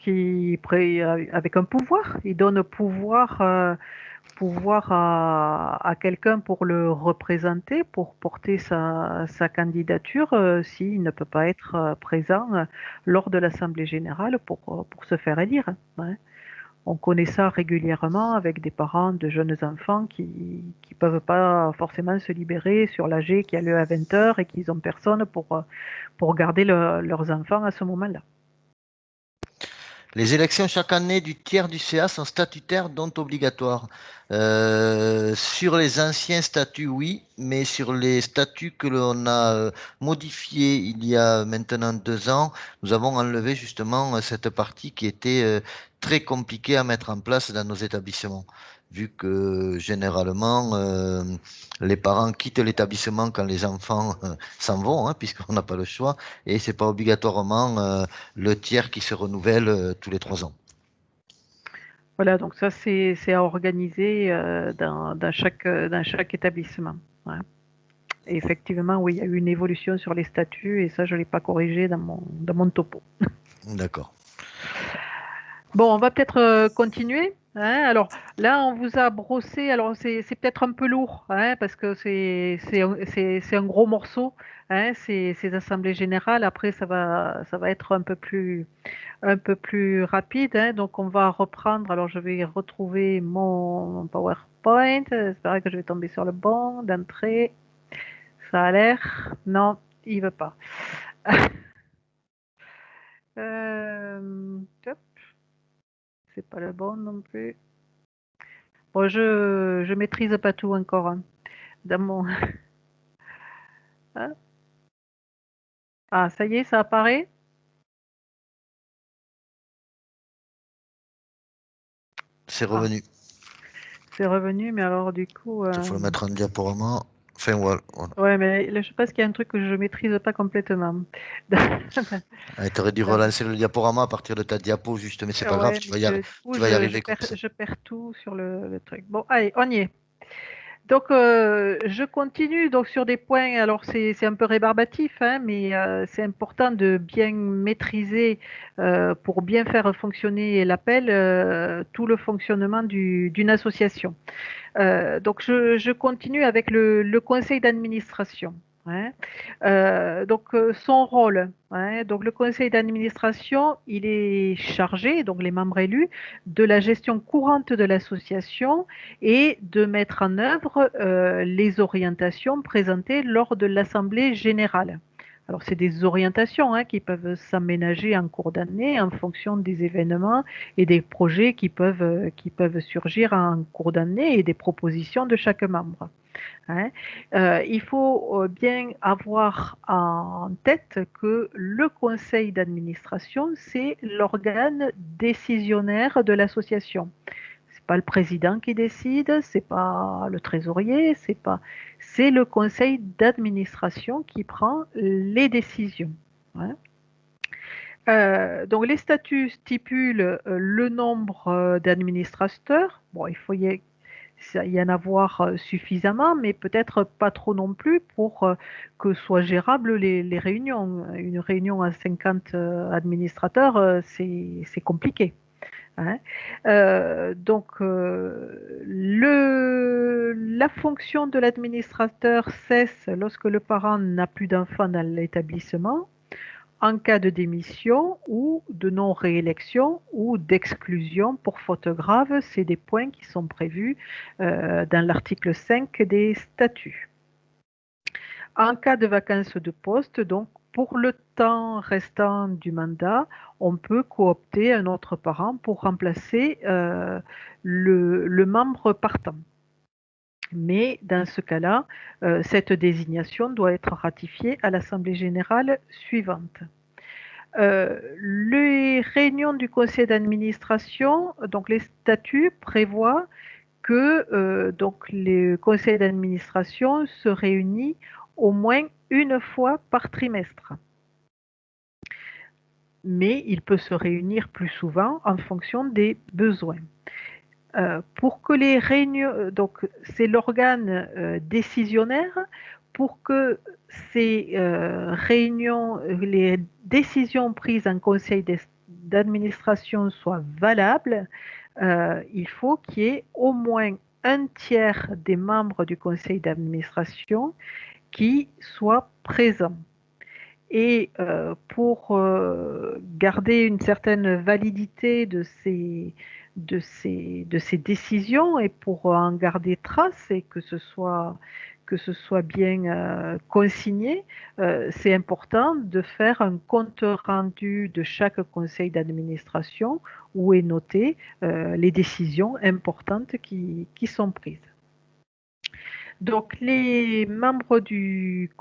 avec un pouvoir, il donne pouvoir à quelqu'un pour le représenter, pour porter sa candidature, s'il ne peut pas être présent lors de l'Assemblée générale pour se faire élire. Hein. On connaît ça régulièrement avec des parents de jeunes enfants qui peuvent pas forcément se libérer sur l'AG qui a lieu à 20 heures et qu'ils ont personne pour garder leurs enfants à ce moment-là. Les élections chaque année du tiers du CA sont statutaires, donc obligatoires. Sur les anciens statuts, oui, mais sur les statuts que l'on a modifiés il y a maintenant 2 ans, nous avons enlevé justement cette partie qui était très compliquée à mettre en place dans nos établissements, vu que généralement les parents quittent l'établissement quand les enfants s'en vont, hein, puisqu'on n'a pas le choix, et c'est pas obligatoirement le tiers qui se renouvelle tous les 3 ans. Voilà, donc ça c'est à organiser dans chaque établissement. Ouais. Et effectivement, oui, il y a eu une évolution sur les statuts et ça, je ne l'ai pas corrigé dans mon topo. D'accord. Bon, on va peut-être continuer, hein. Alors là, on vous a brossé. Alors c'est peut-être un peu lourd, hein, parce que c'est un gros morceau, hein, ces assemblées générales. Après, ça va être un peu plus rapide, hein. Donc on va reprendre. Alors je vais retrouver mon PowerPoint. J'espère que je vais tomber sur le bon d'entrée. Ça a l'air. Non, il veut pas. Hop, c'est pas le bon non plus. Bon, je maîtrise pas tout encore, hein, dans mon. Hein. Ah, ça y est, ça apparaît. C'est Ah, revenu. c'est revenu, mais alors du coup, Il faut le mettre en diaporama. Enfin, voilà. ouais, mais là, je pense qu'il y a un truc que je maîtrise pas complètement. Tu aurais dû relancer le diaporama à partir de ta diapo, juste, mais c'est pas grave, Ouais, mais du coup, tu vas y arriver comme ça. je perds tout sur le truc. Bon, allez, on y est. Donc, je continue donc sur des points. Alors, c'est un peu rébarbatif, hein, mais c'est important de bien maîtriser pour bien faire fonctionner l'appel, tout le fonctionnement d'une association. Donc, je continue avec le conseil d'administration, hein. Donc, son rôle, hein. Donc, le conseil d'administration, il est chargé, donc les membres élus, de la gestion courante de l'association et de mettre en œuvre les orientations présentées lors de l'assemblée générale. Alors, c'est des orientations, hein, qui peuvent s'aménager en cours d'année en fonction des événements et des projets qui peuvent surgir en cours d'année et des propositions de chaque membre, hein. Il faut bien avoir en tête que le conseil d'administration, c'est l'organe décisionnaire de l'association. C'est pas le président qui décide, c'est pas le trésorier, c'est le conseil d'administration qui prend les décisions, hein. Donc les statuts stipulent le nombre d'administrateurs. Bon, il faut y en avoir suffisamment, mais peut-être pas trop non plus pour que soient gérables les réunions. Une réunion à 50 administrateurs, c'est compliqué, hein. Donc, la fonction de l'administrateur cesse lorsque le parent n'a plus d'enfants dans l'établissement, en cas de démission ou de non-réélection ou d'exclusion pour faute grave. C'est des points qui sont prévus dans l'article 5 des statuts. En cas de vacance de poste, donc pour le temps restant du mandat, on peut coopter un autre parent pour remplacer le membre partant. Mais dans ce cas-là, cette désignation doit être ratifiée à l'Assemblée générale suivante. Les réunions du conseil d'administration, donc les statuts prévoient que donc le conseil d'administration se réunit au moins une fois par trimestre. Mais il peut se réunir plus souvent en fonction des besoins. Pour que les réunions, donc c'est l'organe décisionnaire, pour que ces réunions, les décisions prises en conseil d'administration soient valables, il faut qu'il y ait au moins un tiers des membres du conseil d'administration qui soient présents. Et pour garder une certaine validité de ces décisions et pour en garder trace et que ce soit bien consigné, c'est important de faire un compte rendu de chaque conseil d'administration où est noté les décisions importantes qui sont prises. Donc, les membres du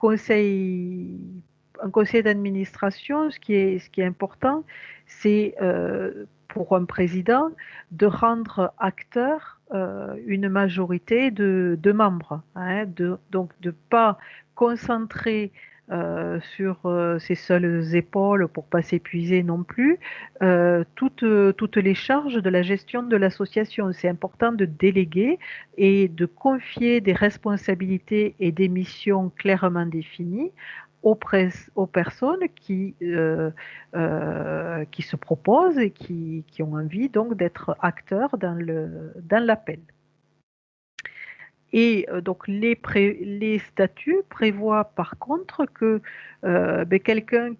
un conseil d'administration, ce qui est important, c'est pour un président de rendre acteur une majorité de membres, hein, donc de ne pas concentrer sur ses seules épaules pour pas s'épuiser non plus toutes les charges de la gestion de l'association. C'est important de déléguer et de confier des responsabilités et des missions clairement définies aux personnes qui se proposent et qui ont envie donc d'être acteurs dans l'appel. Et donc les statuts prévoient par contre que quelqu'un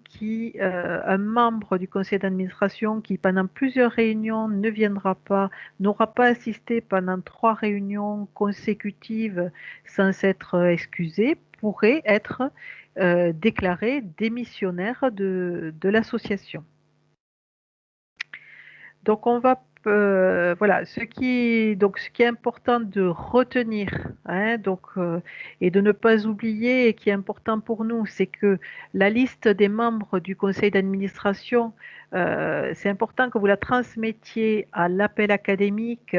un membre du conseil d'administration qui pendant plusieurs réunions ne viendra pas, n'aura pas assisté pendant 3 réunions consécutives sans s'être excusé, pourrait être déclaré démissionnaire de l'association. Donc on va voilà, ce qui est important de retenir, hein, et de ne pas oublier, et qui est important pour nous, c'est que la liste des membres du conseil d'administration, c'est important que vous la transmettiez à l'appel académique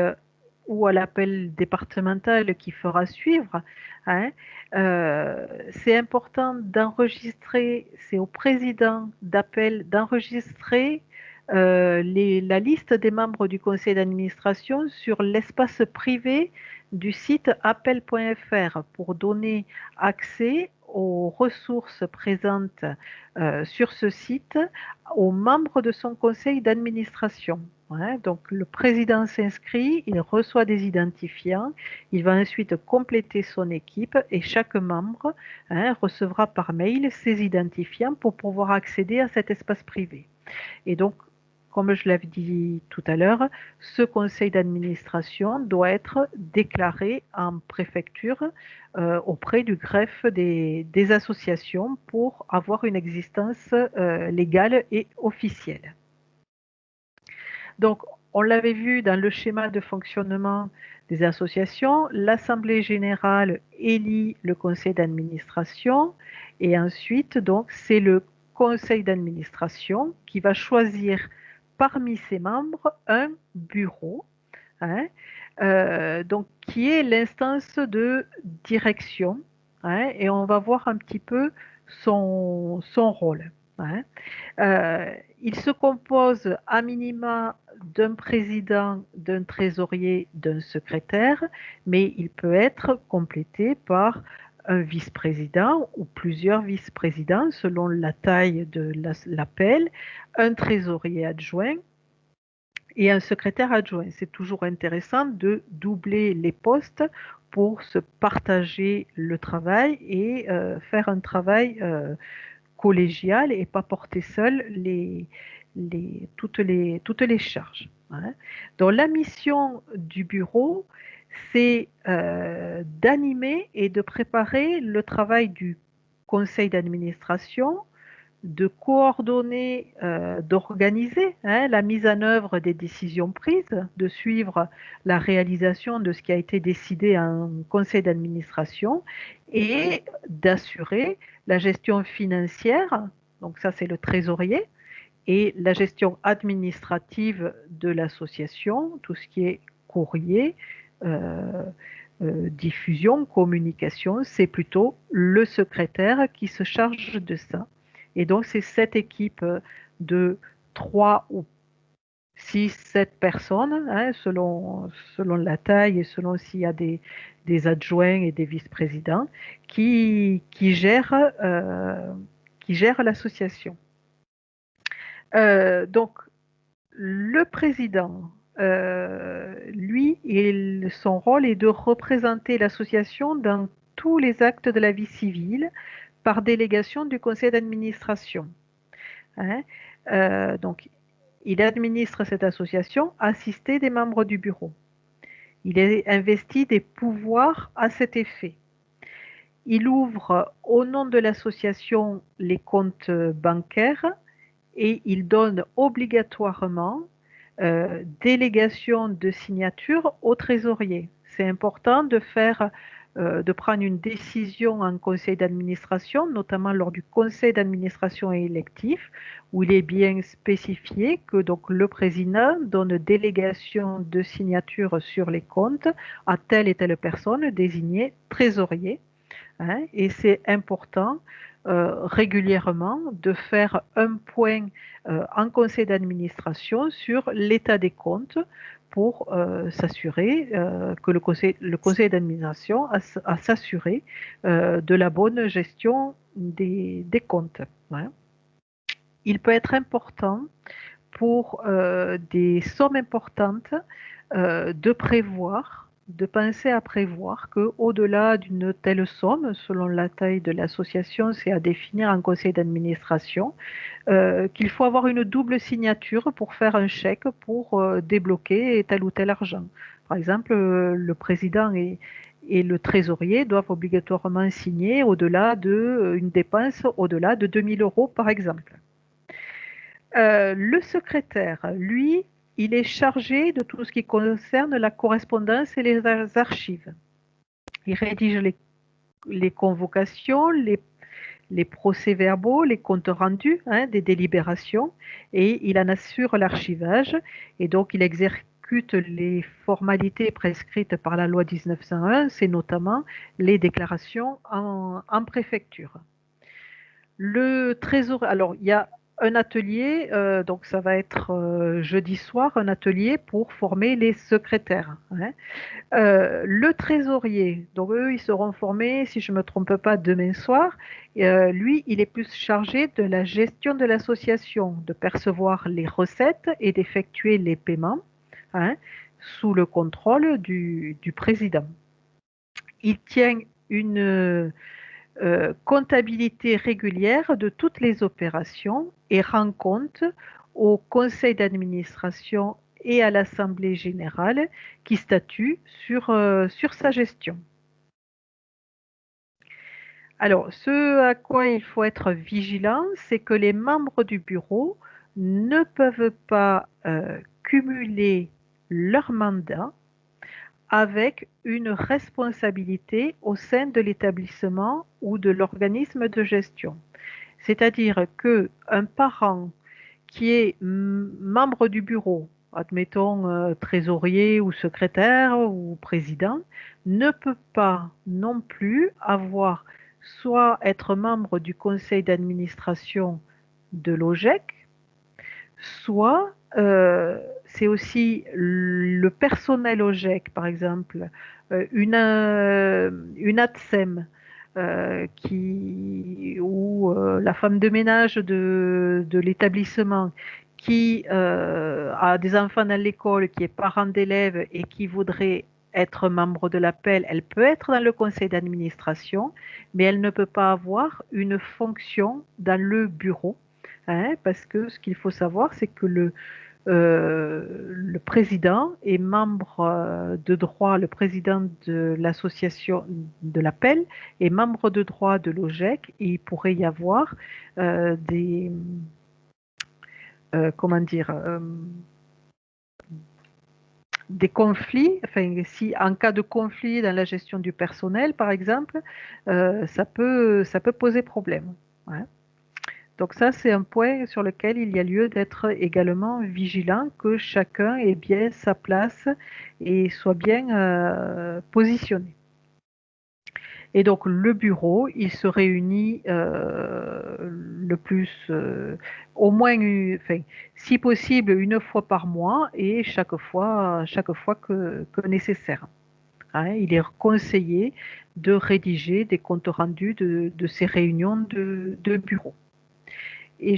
ou à l'appel départemental qui fera suivre. Hein. C'est important d'enregistrer, c'est au président d'appel d'enregistrer la liste des membres du conseil d'administration sur l'espace privé du site appel.fr pour donner accès aux ressources présentes sur ce site aux membres de son conseil d'administration. Ouais, donc le président s'inscrit, il reçoit des identifiants, il va ensuite compléter son équipe et chaque membre recevra par mail ses identifiants pour pouvoir accéder à cet espace privé. Et donc, comme je l'avais dit tout à l'heure, ce conseil d'administration doit être déclaré en préfecture auprès du greffe des associations pour avoir une existence légale et officielle. Donc, on l'avait vu dans le schéma de fonctionnement des associations, l'Assemblée générale élit le conseil d'administration et ensuite, donc, c'est le conseil d'administration qui va choisir parmi ses membres un bureau, hein, donc, qui est l'instance de direction, hein, et on va voir un petit peu son rôle. Hein. Il se compose à minima d'un président, d'un trésorier, d'un secrétaire, mais il peut être complété par un vice-président ou plusieurs vice-présidents selon la taille de l'appel, un trésorier adjoint et un secrétaire adjoint. C'est toujours intéressant de doubler les postes pour se partager le travail et faire un travail collégial et pas porter seul toutes les charges. Hein. Donc la mission du bureau, c'est d'animer et de préparer le travail du conseil d'administration, de coordonner, d'organiser la mise en œuvre des décisions prises, de suivre la réalisation de ce qui a été décidé en conseil d'administration et d'assurer la gestion financière, donc ça c'est le trésorier, et la gestion administrative de l'association, tout ce qui est courrier, diffusion, communication, c'est plutôt le secrétaire qui se charge de ça. Et donc, c'est cette équipe de 3 ou 6, 7 personnes, hein, selon la taille et selon s'il y a des adjoints et des vice-présidents, qui gèrent l'association. Donc, le président, lui, son rôle est de représenter l'association dans tous les actes de la vie civile, par délégation du conseil d'administration. Hein, donc, il administre cette association assisté des membres du bureau. Il est investi des pouvoirs à cet effet. Il ouvre au nom de l'association les comptes bancaires et il donne obligatoirement délégation de signature au trésorier. C'est important de prendre une décision en conseil d'administration, notamment lors du conseil d'administration électif, où il est bien spécifié que donc, le président donne délégation de signature sur les comptes à telle et telle personne désignée trésorier. Hein, et c'est important régulièrement de faire un point en conseil d'administration sur l'état des comptes pour s'assurer que le conseil d'administration a s'assurer de la bonne gestion des comptes. Hein. Il peut être important pour des sommes importantes de penser à prévoir qu'au-delà d'une telle somme, selon la taille de l'association, c'est à définir en conseil d'administration, qu'il faut avoir une double signature pour faire un chèque pour débloquer tel ou tel argent. Par exemple, le président et le trésorier doivent obligatoirement signer au-delà d'une dépense au-delà de 2 000 euros, par exemple. Le secrétaire, lui, il est chargé de tout ce qui concerne la correspondance et les archives. Il rédige les convocations, les procès-verbaux, les comptes rendus des délibérations et il en assure l'archivage et donc il exécute les formalités prescrites par la loi 1901, c'est notamment les déclarations en préfecture. Le trésor, alors il y a un atelier, donc ça va être jeudi soir, un atelier pour former les secrétaires. Hein. Le trésorier, donc eux, ils seront formés, si je ne me trompe pas, demain soir. Lui, il est plus chargé de la gestion de l'association, de percevoir les recettes et d'effectuer les paiements sous le contrôle du président. Il tient une comptabilité régulière de toutes les opérations et rend compte au conseil d'administration et à l'Assemblée générale qui statue sur sa gestion. Alors, ce à quoi il faut être vigilant, c'est que les membres du bureau ne peuvent pas cumuler leur mandat avec une responsabilité au sein de l'établissement ou de l'organisme de gestion. C'est-à-dire qu'un parent qui est membre du bureau, admettons trésorier ou secrétaire ou président, ne peut pas non plus avoir soit être membre du conseil d'administration de l'OGEC, soit c'est aussi le personnel OGEC, par exemple, une ATSEM ou la femme de ménage de l'établissement qui a des enfants dans l'école, qui est parent d'élèves et qui voudrait être membre de l'APEL, elle peut être dans le conseil d'administration, mais elle ne peut pas avoir une fonction dans le bureau. Hein, parce que ce qu'il faut savoir, c'est que le président est membre de droit, le président de l'association de l'APEL est membre de droit de l'OGEC et il pourrait y avoir des conflits, enfin, si en cas de conflit dans la gestion du personnel, par exemple, ça peut poser problème. Ouais. Donc ça, c'est un point sur lequel il y a lieu d'être également vigilant, que chacun ait bien sa place et soit bien positionné. Et donc le bureau, il se réunit le plus, au moins, si possible, une fois par mois et chaque fois que nécessaire. Hein, il est conseillé de rédiger des comptes rendus de ces réunions de bureau. Et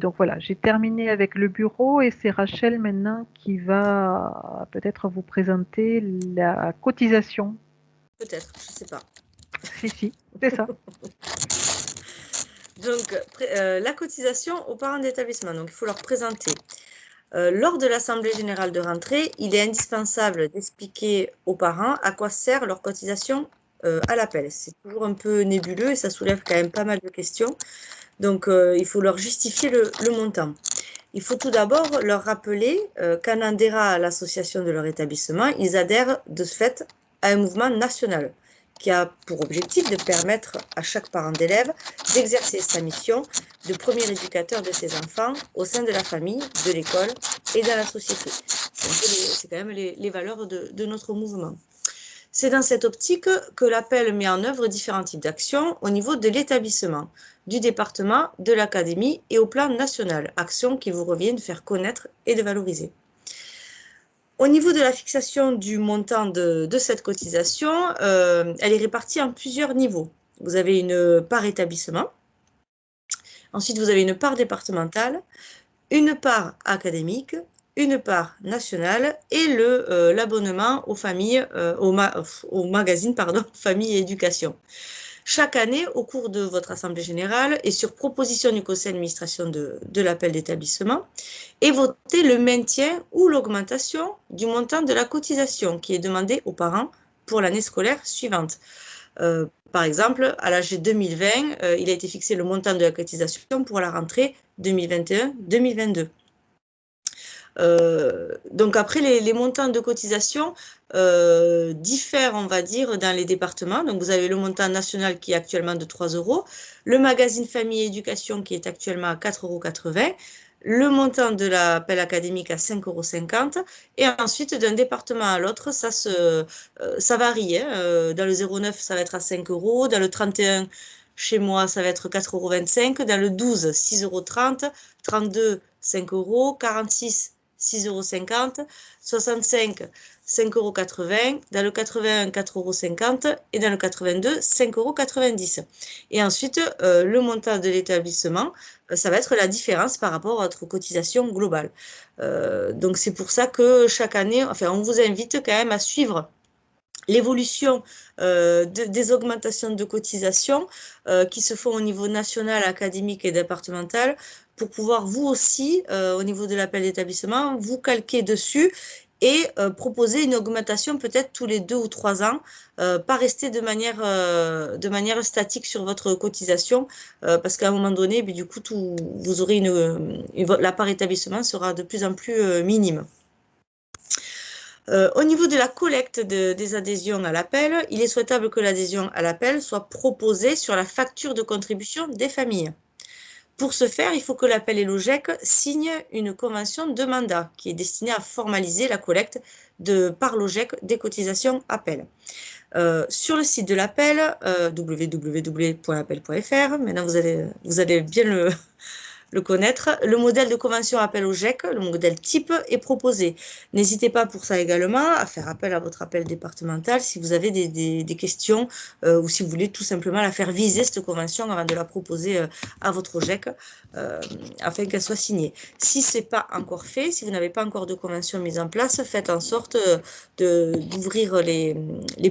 donc voilà, j'ai terminé avec le bureau et c'est Rachel maintenant qui va peut-être vous présenter la cotisation. Peut-être, je ne sais pas. Si, c'est ça. Donc, la cotisation aux parents d'établissement, donc il faut leur présenter. Lors de l'Assemblée générale de rentrée, il est indispensable d'expliquer aux parents à quoi sert leur cotisation à l'appel. C'est toujours un peu nébuleux et ça soulève quand même pas mal de questions. Donc, il faut leur justifier le montant. Il faut tout d'abord leur rappeler qu'en adhérant à l'association de leur établissement, ils adhèrent de ce fait à un mouvement national qui a pour objectif de permettre à chaque parent d'élève d'exercer sa mission de premier éducateur de ses enfants au sein de la famille, de l'école et dans la société. C'est quand même les valeurs de notre mouvement. C'est dans cette optique que l'appel met en œuvre différents types d'actions au niveau de l'établissement, du département, de l'académie et au plan national, actions qui vous reviennent de faire connaître et de valoriser. Au niveau de la fixation du montant de cette cotisation, elle est répartie en plusieurs niveaux. Vous avez une part établissement, ensuite vous avez une part départementale, une part académique, une part nationale et l'abonnement aux familles, au magazine pardon, Famille et Éducation. Chaque année, au cours de votre assemblée générale et sur proposition du conseil d'administration de l'appel d'établissement, est voté le maintien ou l'augmentation du montant de la cotisation qui est demandé aux parents pour l'année scolaire suivante. Par exemple, à l'âge 2020, il a été fixé le montant de la cotisation pour la rentrée 2021-2022. Donc après, les montants de cotisation diffèrent, on va dire, dans les départements. Donc vous avez le montant national qui est actuellement de 3 €, le magazine Famille et Éducation qui est actuellement à 4,80 €, le montant de l'appel académique à 5,50 € et ensuite d'un département à l'autre, ça varie. Hein. Dans le 09, ça va être à 5 €, dans le 31, chez moi, ça va être 4,25 €, dans le 12, 6,30 €, 32, 5 €, 46, 6,50 €, 65, 5,80 €, dans le 81, 4,50 € et dans le 82, 5,90 €. Et ensuite, le montant de l'établissement, ça va être la différence par rapport à votre cotisation globale. Donc, c'est pour ça que chaque année, enfin, on vous invite quand même à suivre l'évolution des augmentations de cotisation qui se font au niveau national, académique et départemental pour pouvoir vous aussi, au niveau de l'appel d'établissement, vous calquer dessus et proposer une augmentation peut-être tous les 2 ou 3 ans, pas rester de manière statique sur votre cotisation, parce qu'à un moment donné, du coup, vous aurez la part établissement sera de plus en plus minime. Au niveau de la collecte des adhésions à l'appel, il est souhaitable que l'adhésion à l'appel soit proposée sur la facture de contribution des familles. Pour ce faire, il faut que l'appel et l'OGEC signent une convention de mandat qui est destinée à formaliser la collecte par l'OGEC des cotisations appel. Sur le site de l'appel, www.appel.fr, maintenant vous allez bien le connaître. Le modèle de convention appel au GEC, le modèle type, est proposé. N'hésitez pas pour ça également à faire appel à votre appel départemental si vous avez des questions ou si vous voulez tout simplement la faire viser, cette convention, avant de la proposer à votre GEC afin qu'elle soit signée. Si ce n'est pas encore fait, si vous n'avez pas encore de convention mise en place, faites en sorte d'ouvrir les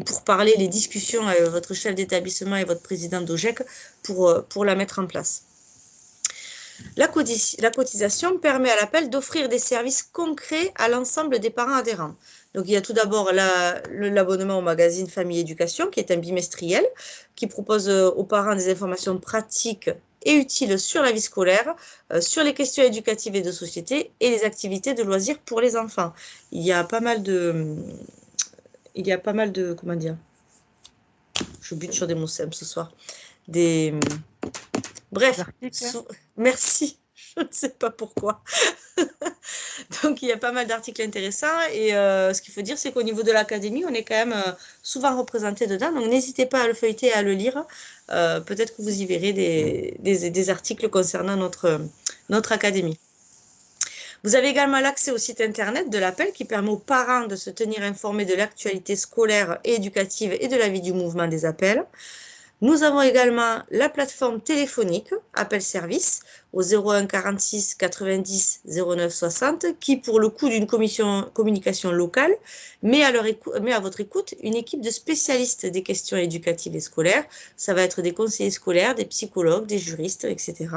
pourparlers, les discussions avec votre chef d'établissement et votre président d'OGEC pour la mettre en place. La cotisation permet à l'appel d'offrir des services concrets à l'ensemble des parents adhérents. Donc, il y a tout d'abord l'abonnement au magazine Famille et Éducation, qui est un bimestriel, qui propose aux parents des informations pratiques et utiles sur la vie scolaire, sur les questions éducatives et de société et les activités de loisirs pour les enfants. Il y a pas mal de comment dire, je bute sur des mots simples ce soir. Bref, merci, je ne sais pas pourquoi. Donc, il y a pas mal d'articles intéressants et ce qu'il faut dire, c'est qu'au niveau de l'académie, on est quand même souvent représenté dedans. Donc, n'hésitez pas à le feuilleter et à le lire. Peut-être que vous y verrez des articles concernant notre académie. Vous avez également l'accès au site internet de l'appel qui permet aux parents de se tenir informés de l'actualité scolaire et éducative et de la vie du mouvement des appels. Nous avons également la plateforme téléphonique Appel Service au 01 46 90 09 60 qui, pour le coup d'une communication locale, met à votre écoute une équipe de spécialistes des questions éducatives et scolaires. Ça va être des conseillers scolaires, des psychologues, des juristes, etc.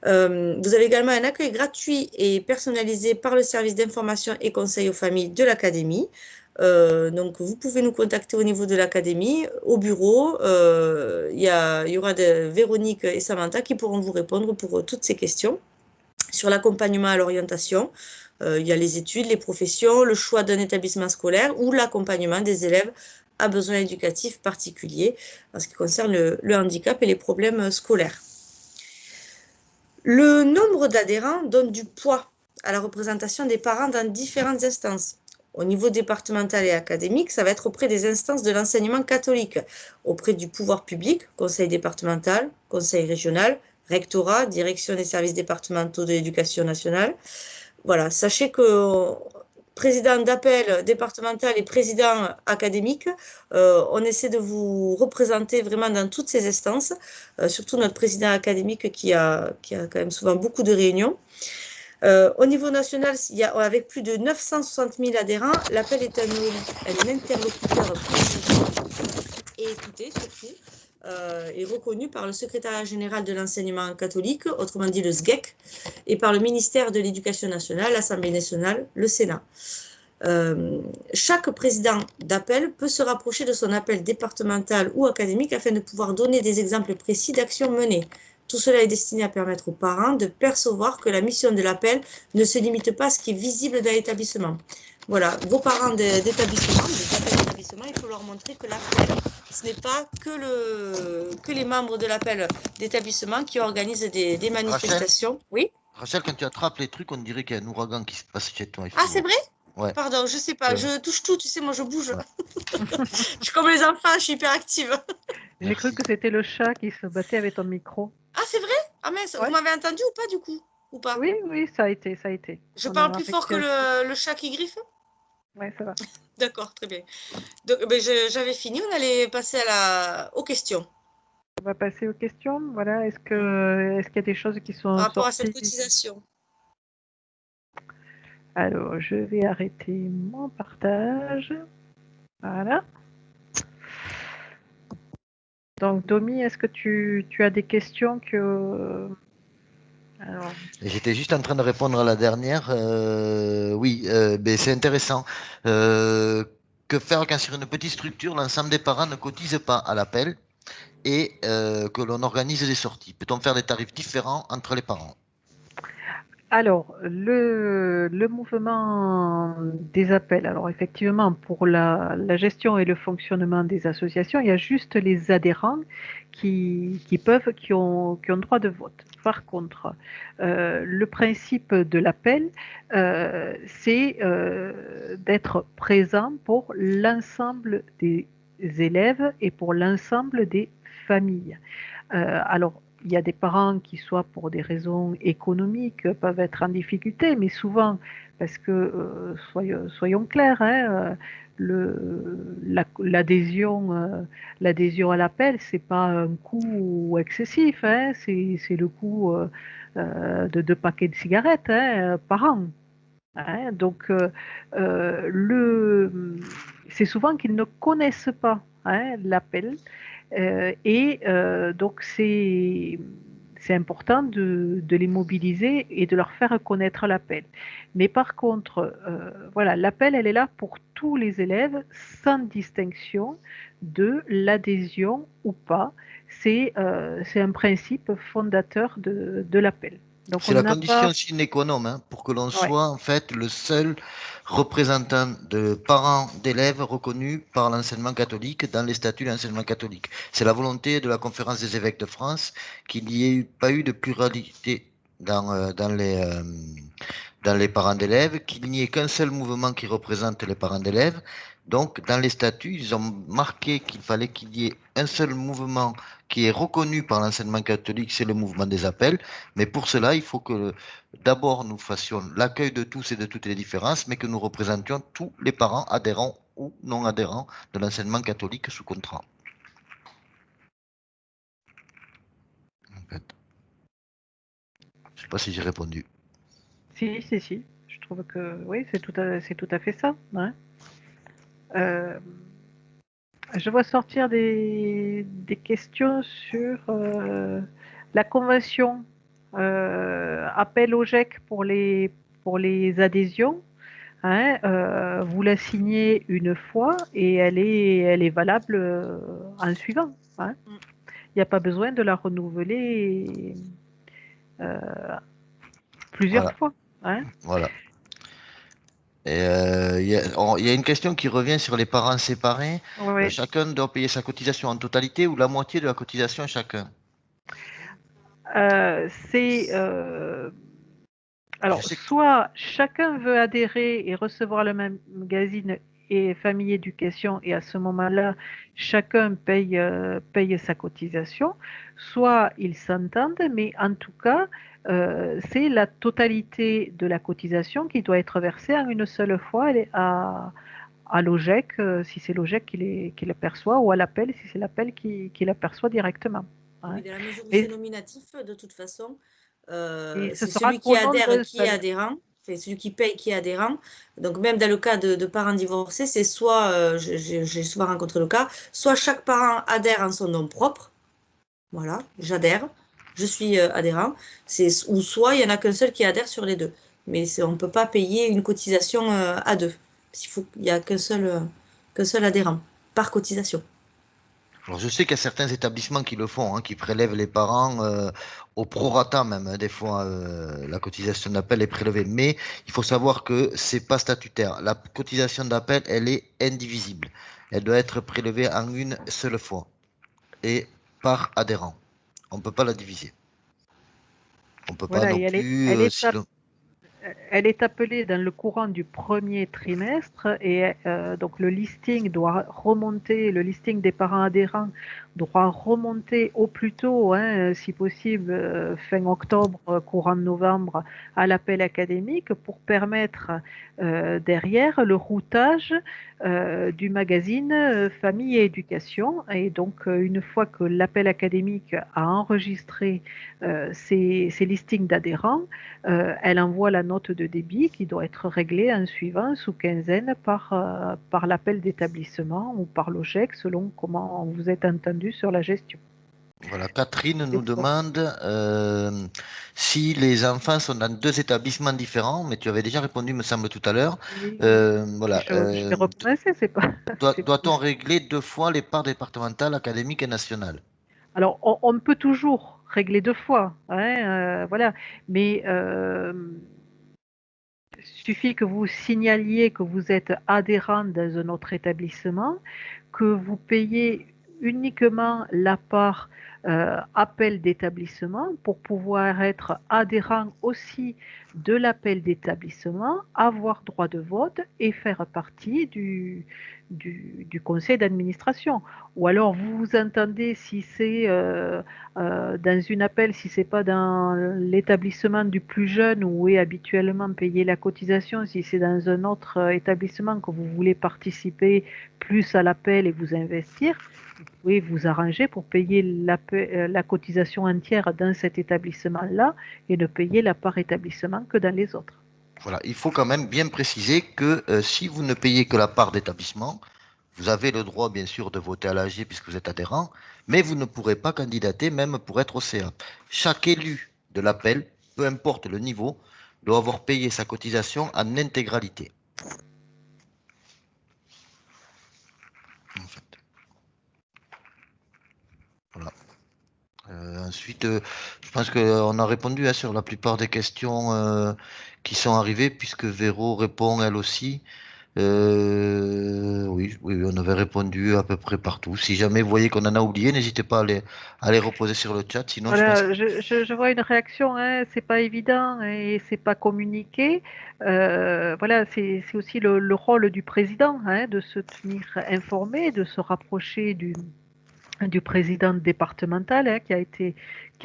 Vous avez également un accueil gratuit et personnalisé par le service d'information et conseil aux familles de l'académie. Donc, vous pouvez nous contacter au niveau de l'académie, au bureau. Il y aura Véronique et Samantha qui pourront vous répondre pour toutes ces questions. Sur l'accompagnement à l'orientation, il y a les études, les professions, le choix d'un établissement scolaire ou l'accompagnement des élèves à besoins éducatifs particuliers en ce qui concerne le handicap et les problèmes scolaires. Le nombre d'adhérents donne du poids à la représentation des parents dans différentes instances. au niveau départemental et académique, ça va être auprès des instances de l'enseignement catholique, auprès du pouvoir public, conseil départemental, conseil régional, rectorat, direction des services départementaux de l'éducation nationale. Voilà, sachez que président d'appel départemental et président académique, on essaie de vous représenter vraiment dans toutes ces instances, surtout notre président académique qui a quand même souvent beaucoup de réunions. Au niveau national, avec plus de 960 000 adhérents, l'appel est un interlocuteur et écouté surtout, est reconnu par le secrétariat général de l'enseignement catholique, autrement dit le SGEC, et par le ministère de l'Éducation nationale, l'Assemblée nationale, le Sénat. Chaque président d'appel peut se rapprocher de son appel départemental ou académique afin de pouvoir donner des exemples précis d'actions menées. Tout cela est destiné à permettre aux parents de percevoir que la mission de l'appel ne se limite pas à ce qui est visible dans l'établissement. Voilà, vos parents d'établissement, il faut leur montrer que l'appel, ce n'est pas que les membres de l'appel d'établissement qui organisent des manifestations. Rachel, oui. Rachel, quand tu attrapes les trucs, on dirait qu'il y a un ouragan qui se passe chez toi. Ah, c'est vrai? Ouais. Pardon, je sais pas, je touche tout, tu sais, moi je bouge. Ouais. Je suis comme les enfants, je suis hyper active. J'ai cru que c'était le chat qui se battait avec ton micro. Ah, c'est vrai? Ah mince, Ouais. vous m'avez entendu ou pas du coup? Ou pas? Oui, ça a été. Je parle plus fort que le chat qui griffe? Ouais, ça va. D'accord, très bien. Donc, j'avais fini, on allait passer aux questions. On va passer aux questions. Voilà, est-ce qu'il y a des choses qui sont Par rapport à sorties? cette cotisation. Alors, je vais arrêter mon partage. Voilà. Donc, Domi, est-ce que tu as des questions que... Alors... J'étais juste en train de répondre à la dernière. Oui, c'est intéressant. Que faire quand sur une petite structure, l'ensemble des parents ne cotisent pas à l'appel et que l'on organise des sorties? Peut-on faire des tarifs différents entre les parents? Alors, le mouvement des appels, alors effectivement, pour la gestion et le fonctionnement des associations, il y a juste les adhérents qui ont droit de vote. Par contre, le principe de l'appel, c'est d'être présent pour l'ensemble des élèves et pour l'ensemble des familles. Alors, il y a des parents qui, soit pour des raisons économiques, peuvent être en difficulté, mais souvent, parce que, soyons clairs, hein, l'adhésion à l'appel, c'est pas un coût excessif, hein, c'est le coût de 2 paquets de cigarettes par an. Hein. Donc, c'est souvent qu'ils ne connaissent pas l'appel. Donc, c'est important de les mobiliser et de leur faire connaître l'appel. Mais par contre, voilà, l'appel, elle est là pour tous les élèves sans distinction de l'adhésion ou pas. C'est un principe fondateur de l'appel. Donc, c'est la condition sine qua non, hein, pour que l'on soit en fait le seul représentant de parents d'élèves reconnus par l'enseignement catholique dans les statuts de l'enseignement catholique. C'est la volonté de la Conférence des évêques de France qu'il n'y ait pas eu de pluralité dans les parents d'élèves, qu'il n'y ait qu'un seul mouvement qui représente les parents d'élèves. Donc, dans les statuts, ils ont marqué qu'il fallait qu'il y ait un seul mouvement qui est reconnu par l'enseignement catholique, c'est le mouvement des appels. Mais pour cela, il faut que d'abord nous fassions l'accueil de tous et de toutes les différences, mais que nous représentions tous les parents adhérents ou non adhérents de l'enseignement catholique sous contrat. En fait. Je ne sais pas si j'ai répondu. Si. Je trouve que oui, c'est tout à fait ça. Hein. Je vois sortir des questions sur la convention appel au GEC pour les adhésions. Hein, vous la signez une fois et elle est valable en suivant. Hein. Il n'y a pas besoin de la renouveler plusieurs fois. Hein. Voilà. Il y a une question qui revient sur les parents séparés. Ouais. Chacun doit payer sa cotisation en totalité ou la moitié de la cotisation chacun? Alors, soit chacun veut adhérer et recevoir le même magazine et famille éducation, et à ce moment-là, chacun paye sa cotisation, soit ils s'entendent, mais en tout cas, c'est la totalité de la cotisation qui doit être versée en une seule fois à l'OGEC, si c'est l'OGEC qui le perçoit, ou à l'appel, si c'est l'appel qui la perçoit directement. Mais Hein. dans la mesure où Et, c'est nominatif, de toute façon, et ce c'est sera celui qui qu'au nom adhère d'un qui est seul. adhérent, c'est celui qui paye qui est adhérent. Donc même dans le cas de parents divorcés, c'est soit, j'ai souvent rencontré le cas, soit chaque parent adhère en son nom propre, voilà, j'adhère, je suis adhérent, ou soit il y en a qu'un seul qui adhère sur les deux. Mais on ne peut pas payer une cotisation à deux. Il n'y a qu'un seul adhérent par cotisation. Alors, je sais qu'il y a certains établissements qui le font, hein, qui prélèvent les parents au prorata même. Hein, des fois, la cotisation d'appel est prélevée. Mais il faut savoir que c'est pas statutaire. La cotisation d'appel, elle est indivisible. Elle doit être prélevée en une seule fois et par adhérent. On ne peut pas la diviser. On ne peut pas Voilà, non et plus, elle est appelée dans le courant du premier trimestre et donc le listing des parents adhérents doit remonter au plus tôt, hein, si possible, fin octobre, courant novembre, à l'appel académique pour permettre derrière le routage du magazine Famille et Éducation. Et donc, une fois que l'appel académique a enregistré ces listings d'adhérents, elle envoie la note de débit qui doit être réglée en suivant sous quinzaine par l'appel d'établissement ou par l'OGEC selon comment vous êtes entendu sur la gestion. voilà, Catherine Des nous fois. demande si les enfants sont dans deux établissements différents, mais tu avais déjà répondu, me semble, tout à l'heure. Oui, Voilà. je vais repasser, c'est pas. Doit-on régler deux fois les parts départementales, académiques et nationales? Alors, on peut toujours régler deux fois, hein, voilà, mais il suffit que vous signaliez que vous êtes adhérent dans un autre établissement, que vous payez uniquement la part appel d'établissement pour pouvoir être adhérent aussi de l'appel d'établissement, avoir droit de vote et faire partie du conseil d'administration. Ou alors vous vous entendez si c'est dans une appel, si c'est pas dans l'établissement du plus jeune où est habituellement payée la cotisation, si c'est dans un autre établissement que vous voulez participer plus à l'appel et vous investir, vous pouvez vous arranger pour payer la cotisation entière dans cet établissement-là et ne payer la part établissement que dans les autres. Voilà, il faut quand même bien préciser que si vous ne payez que la part d'établissement, vous avez le droit, bien sûr, de voter à l'AG puisque vous êtes adhérent, mais vous ne pourrez pas candidater même pour être au CA. Chaque élu de l'appel, peu importe le niveau, doit avoir payé sa cotisation en intégralité. En fait. Voilà. Ensuite, je pense qu'on a répondu hein, sur la plupart des questions qui sont arrivées, puisque Véro répond elle aussi. Oui, oui, on avait répondu à peu près partout. Si jamais vous voyez qu'on en a oublié, n'hésitez pas à les reposer sur le chat. Sinon, je pense que... Voilà, je vois une réaction, hein, c'est pas évident et c'est pas communiqué. Voilà, c'est aussi le rôle du président, hein, de se tenir informé, de se rapprocher du président départemental, hein, qui a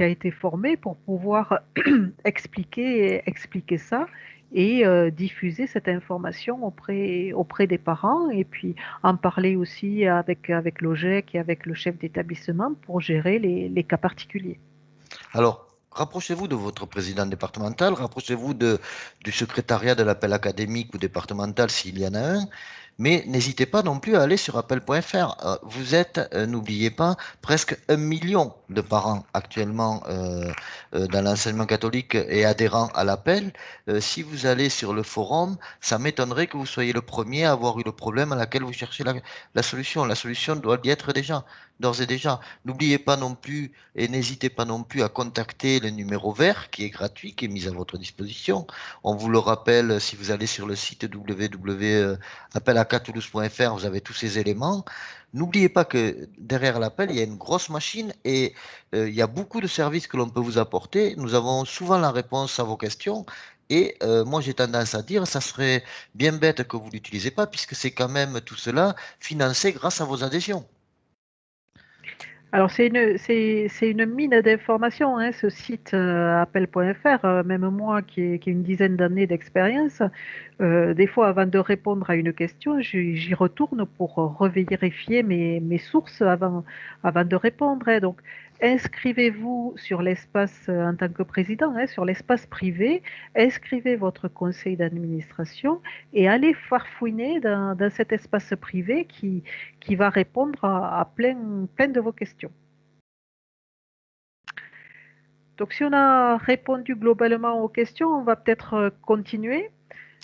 été formé pour pouvoir expliquer ça et diffuser cette information auprès des parents et puis en parler aussi avec l'OGEC et avec le chef d'établissement pour gérer les cas particuliers. Alors, rapprochez-vous de votre président départemental, rapprochez-vous du secrétariat de l'appel académique ou départemental s'il y en a un, mais n'hésitez pas non plus à aller sur appel.fr. Vous êtes, n'oubliez pas, presque 1 million de parents actuellement dans l'enseignement catholique et adhérents à l'appel. Si vous allez sur le forum, ça m'étonnerait que vous soyez le premier à avoir eu le problème à laquelle vous cherchez la solution. La solution doit y être déjà, d'ores et déjà. N'oubliez pas non plus et n'hésitez pas non plus à contacter le numéro vert qui est gratuit, qui est mis à votre disposition. On vous le rappelle, si vous allez sur le site www.appelacatoulouse.fr, vous avez tous ces éléments. N'oubliez pas que derrière l'appel, il y a une grosse machine et il y a beaucoup de services que l'on peut vous apporter. Nous avons souvent la réponse à vos questions, Et moi, j'ai tendance à dire, ça serait bien bête que vous ne l'utilisez pas, puisque c'est quand même tout cela financé grâce à vos adhésions. Alors, c'est une mine d'informations, hein, ce site appel.fr. Même moi qui ai une dizaine d'années d'expérience, des fois, avant de répondre à une question, j'y retourne pour revérifier mes sources avant de répondre, hein. Donc, inscrivez-vous sur l'espace, en tant que président, hein, sur l'espace privé, inscrivez votre conseil d'administration et allez farfouiner dans cet espace privé qui va répondre à plein de vos questions. Donc, si on a répondu globalement aux questions, on va peut-être continuer.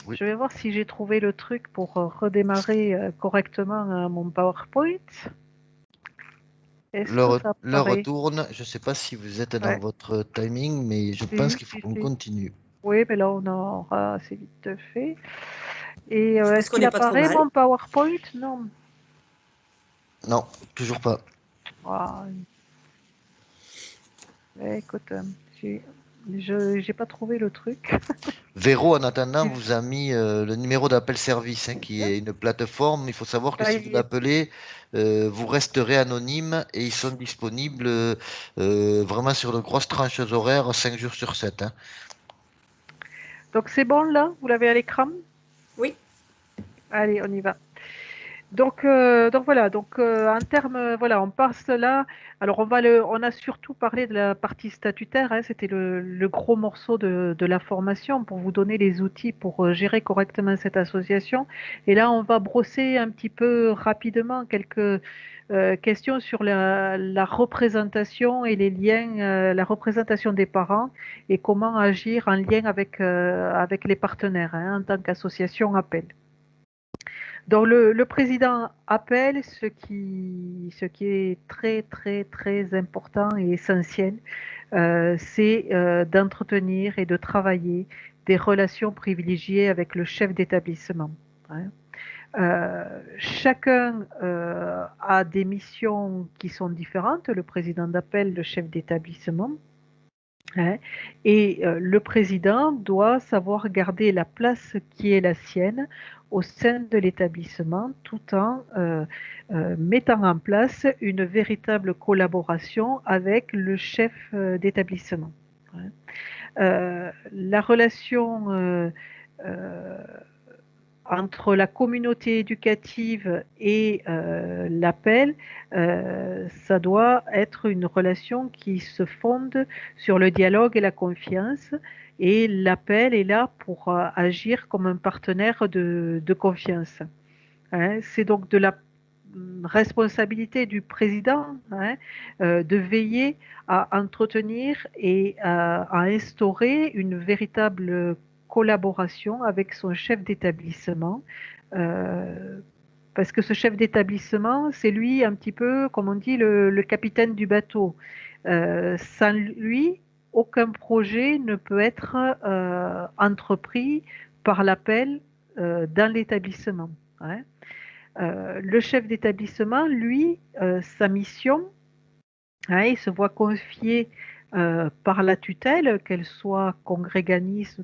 Oui. Je vais voir si j'ai trouvé le truc pour redémarrer correctement mon PowerPoint. Est-ce que ça L'heure apparaît? tourne. Je ne sais pas si vous êtes dans Ouais. votre timing, mais je pense qu'il faut qu'on Si. continue. Oui, mais là, on aura assez vite fait. Et Je pense est-ce qu'on qu'il n'est pas trop apparaît, mal. mon PowerPoint? Non. Non, toujours pas. Ah, écoute, je n'ai pas trouvé le truc. Véro, en attendant, vous a mis le numéro d'appel service, hein, qui est une plateforme. Il faut savoir que Ça si y vous est. appelez, vous resterez anonyme et ils sont disponibles vraiment sur de grosses tranches horaires, 5 jours sur 7. Hein. Donc, c'est bon, là? Vous l'avez à l'écran? Oui. Allez, on y va. Donc voilà, en termes, voilà, on passe là. Alors on a surtout parlé de la partie statutaire, hein, c'était le gros morceau de la formation pour vous donner les outils pour gérer correctement cette association. Et là, on va brosser un petit peu rapidement quelques questions sur la représentation et les liens, la représentation des parents et comment agir en lien avec les partenaires, hein, en tant qu'association appel. Donc le président appelle ce qui est très très très important et essentiel, c'est d'entretenir et de travailler des relations privilégiées avec le chef d'établissement, hein. Chacun a des missions qui sont différentes, le président d'appel, le chef d'établissement, hein, et le président doit savoir garder la place qui est la sienne au sein de l'établissement tout en mettant en place une véritable collaboration avec le chef d'établissement, hein. La relation euh, entre la communauté éducative et l'appel, ça doit être une relation qui se fonde sur le dialogue et la confiance. Et l'appel est là pour agir comme un partenaire de confiance, hein. C'est donc de la responsabilité du président, hein, de veiller à entretenir et à instaurer une véritable collaboration avec son chef d'établissement. euh, Parce que ce chef d'établissement, c'est lui un petit peu, comme on dit, le capitaine du bateau. Sans lui, aucun projet ne peut être entrepris par l'appel dans l'établissement, hein. Le chef d'établissement, lui, sa mission, hein, il se voit confier par la tutelle, qu'elle soit congréganiste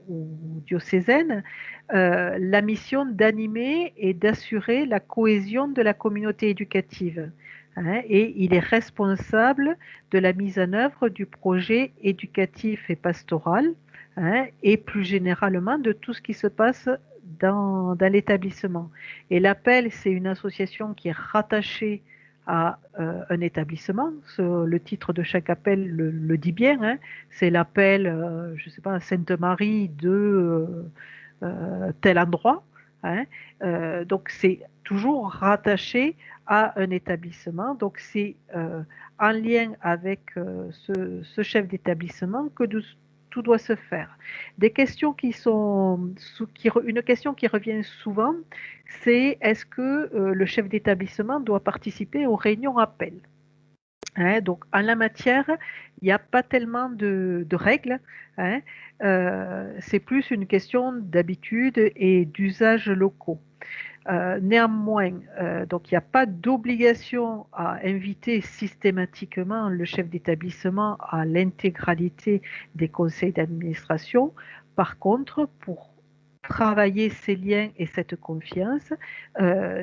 ou diocésaine, la mission d'animer et d'assurer la cohésion de la communauté éducative, hein, et il est responsable de la mise en œuvre du projet éducatif et pastoral, hein, et plus généralement de tout ce qui se passe dans l'établissement. Et l'appel, c'est une association qui est rattachée à un établissement. Le titre de chaque appel le dit bien, hein. C'est l'appel, je ne sais pas, Sainte-Marie de tel endroit, hein. Donc c'est toujours rattaché à un établissement. Donc c'est en lien avec ce chef d'établissement que tout doit se faire. Des questions une question qui revient souvent, c'est est-ce que le chef d'établissement doit participer aux réunions appel, hein. Donc en la matière, il n'y a pas tellement de règles, hein. C'est plus une question d'habitude et d'usages locaux. Néanmoins, donc il n'y a pas d'obligation à inviter systématiquement le chef d'établissement à l'intégralité des conseils d'administration. Par contre, pour travailler ces liens et cette confiance,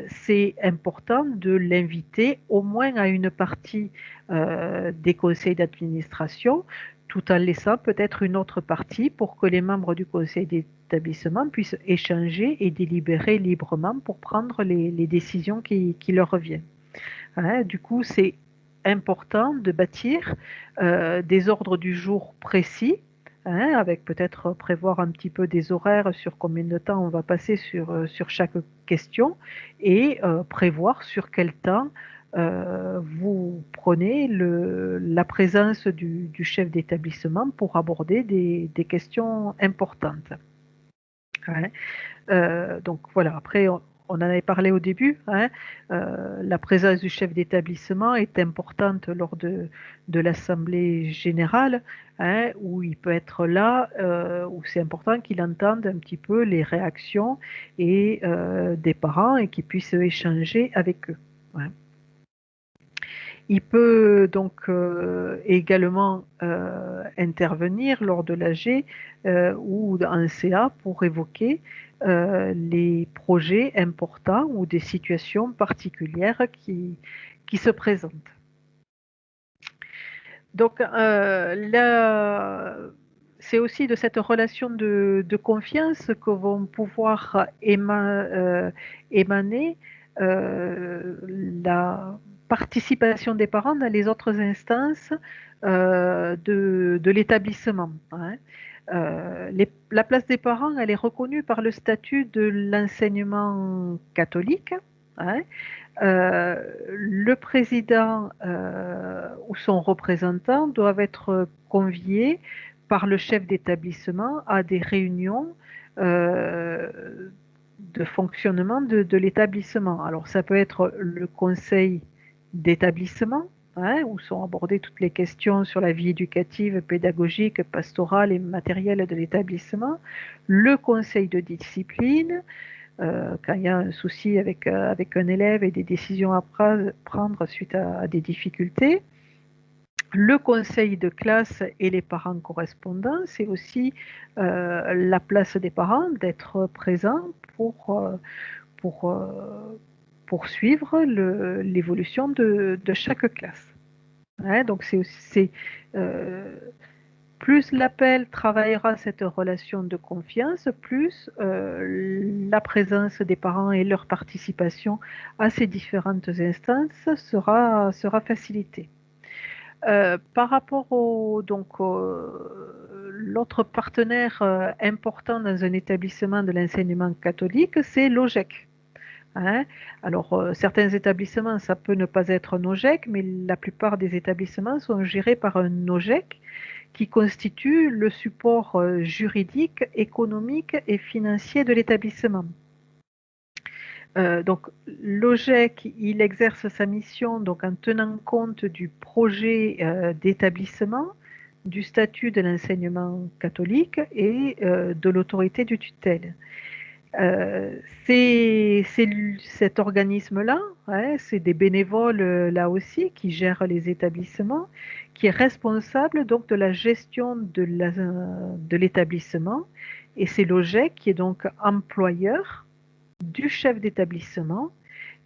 c'est important de l'inviter au moins à une partie des conseils d'administration, tout en laissant peut-être une autre partie pour que les membres du conseil d'établissement puissent échanger et délibérer librement pour prendre les décisions qui leur reviennent. Hein, du coup, c'est important de bâtir des ordres du jour précis, hein, avec peut-être prévoir un petit peu des horaires sur combien de temps on va passer sur chaque question et prévoir sur quel temps vous prenez la présence du chef d'établissement pour aborder des questions importantes. Hein. Donc voilà, après, on en avait parlé au début, hein, la présence du chef d'établissement est importante lors de l'assemblée générale, hein, où il peut être là, où c'est important qu'il entende un petit peu les réactions et, des parents et qu'il puisse échanger avec eux. Ouais. Il peut donc également intervenir lors de l'AG ou en CA pour évoquer les projets importants ou des situations particulières qui se présentent. Donc, c'est aussi de cette relation de confiance que vont pouvoir émaner la participation des parents dans les autres instances de l'établissement. Hein. La place des parents, elle est reconnue par le statut de l'enseignement catholique. Hein. Le président ou son représentant doivent être conviés par le chef d'établissement à des réunions de fonctionnement de l'établissement. Alors ça peut être le conseil d'établissement, hein, où sont abordées toutes les questions sur la vie éducative, pédagogique, pastorale et matérielle de l'établissement, le conseil de discipline, quand il y a un souci avec un élève et des décisions à prendre suite à des difficultés. Le conseil de classe et les parents correspondants, c'est aussi la place des parents d'être présents pour suivre l'évolution de chaque classe. Ouais, donc plus l'appel travaillera cette relation de confiance, plus la présence des parents et leur participation à ces différentes instances sera facilitée. Par rapport l'autre partenaire important dans un établissement de l'enseignement catholique, c'est l'OGEC. Hein. Alors, certains établissements, ça peut ne pas être un OGEC, mais la plupart des établissements sont gérés par un OGEC qui constitue le support juridique, économique et financier de l'établissement. Donc, l'OGEC, il exerce sa mission donc, en tenant compte du projet d'établissement, du statut de l'enseignement catholique et de l'autorité du tutelle. C'est cet organisme-là, hein, c'est des bénévoles là aussi qui gèrent les établissements, qui est responsable donc de la gestion de l'établissement, et c'est l'OGEC qui est donc employeur du chef d'établissement,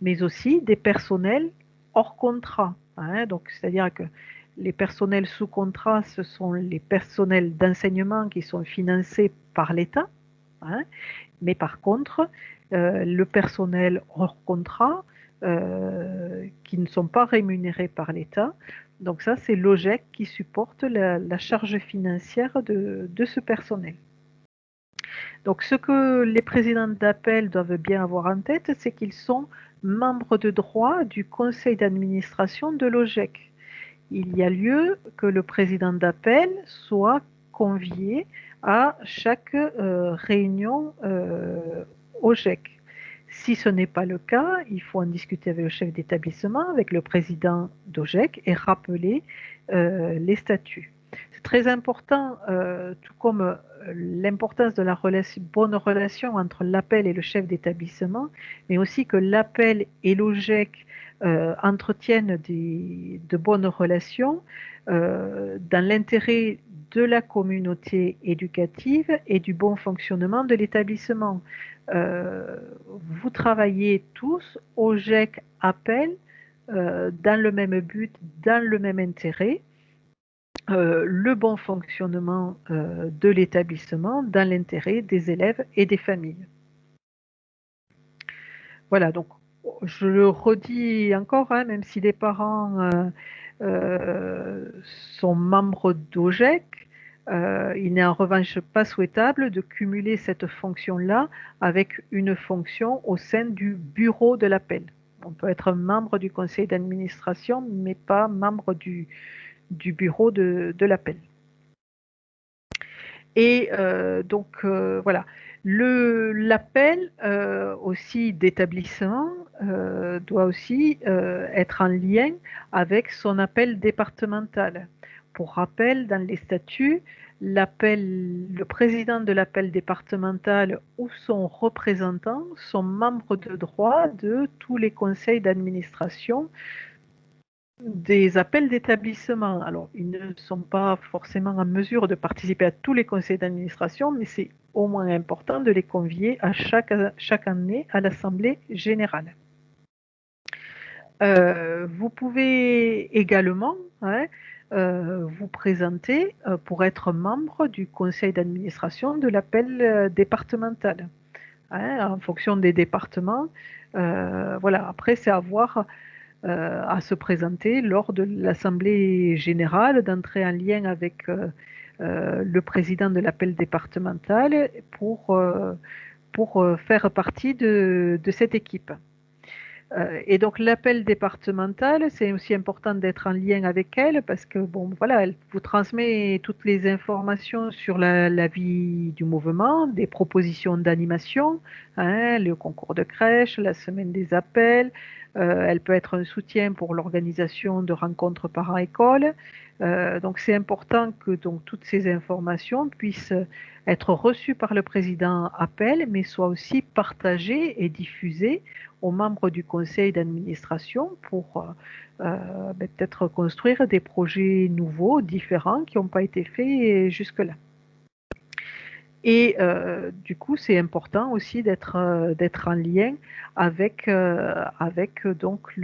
mais aussi des personnels hors contrat. Hein, donc, c'est-à-dire que les personnels sous contrat, ce sont les personnels d'enseignement qui sont financés par l'État. Hein, mais par contre, le personnel hors contrat, qui ne sont pas rémunérés par l'État, donc ça, c'est l'OGEC qui supporte la charge financière de ce personnel. Donc, ce que les présidents d'appel doivent bien avoir en tête, c'est qu'ils sont membres de droit du conseil d'administration de l'OGEC. Il y a lieu que le président d'appel soit convié à chaque réunion OGEC. Si ce n'est pas le cas, il faut en discuter avec le chef d'établissement, avec le président d'OGEC et rappeler les statuts. C'est très important, tout comme l'importance de la bonne relation entre l'appel et le chef d'établissement, mais aussi que l'appel et l'OGEC entretiennent de bonnes relations dans l'intérêt de la communauté éducative et du bon fonctionnement de l'établissement. Vous travaillez tous au GEC Appel dans le même but, dans le même intérêt, le bon fonctionnement de l'établissement dans l'intérêt des élèves et des familles. Voilà, donc je le redis encore, hein, même si les parents sont membres d'OGEC, il n'est en revanche pas souhaitable de cumuler cette fonction-là avec une fonction au sein du bureau de l'appel. On peut être membre du conseil d'administration, mais pas membre du bureau de l'appel. Et donc voilà, l'appel aussi d'établissement doit aussi être en lien avec son appel départemental. Pour rappel, dans les statuts, le président de l'appel départemental ou son représentant sont membres de droit de tous les conseils d'administration des appels d'établissement. Alors, ils ne sont pas forcément en mesure de participer à tous les conseils d'administration, mais c'est au moins important de les convier à chaque année à l'Assemblée générale. Vous pouvez également vous présenter pour être membre du conseil d'administration de l'appel départemental. En fonction des départements, voilà. Après, c'est à voir à se présenter lors de l'Assemblée générale, d'entrer en lien avec le président de l'appel départemental pour faire partie de cette équipe. Et donc l'appel départemental, c'est aussi important d'être en lien avec elle parce que bon, voilà, elle vous transmet toutes les informations sur la vie du mouvement, des propositions d'animation, le concours de crèche, la semaine des appels. Elle peut être un soutien pour l'organisation de rencontres parents-école. Donc c'est important que donc toutes ces informations puissent être reçues par le président appel, mais soient aussi partagées et diffusées aux membres du conseil d'administration pour peut-être construire des projets nouveaux, différents, qui n'ont pas été faits jusque-là. Et du coup, c'est important aussi d'être en lien avec donc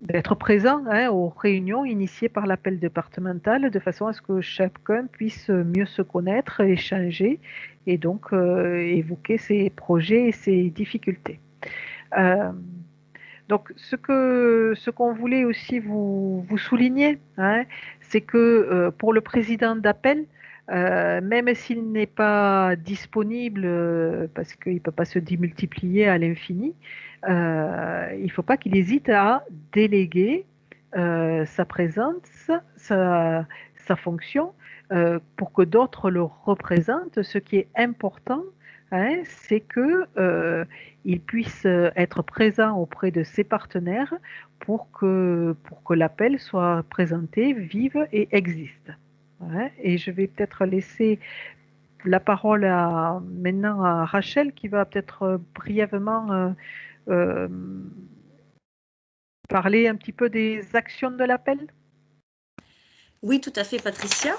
d'être présent aux réunions initiées par l'appel départemental de façon à ce que chacun puisse mieux se connaître, échanger et donc évoquer ses projets et ses difficultés. Donc ce qu'on voulait aussi vous souligner, c'est que pour le président d'appel, même s'il n'est pas disponible parce qu'il ne peut pas se démultiplier à l'infini, il ne faut pas qu'il hésite à déléguer sa présence, sa fonction, pour que d'autres le représentent. Ce qui est important, c'est qu'il puisse être présent auprès de ses partenaires pour que l'appel soit présenté, vive et existe. Et je vais peut-être laisser la parole maintenant à Rachel qui va peut-être brièvement parler un petit peu des actions de l'appel. Oui, tout à fait, Patricia.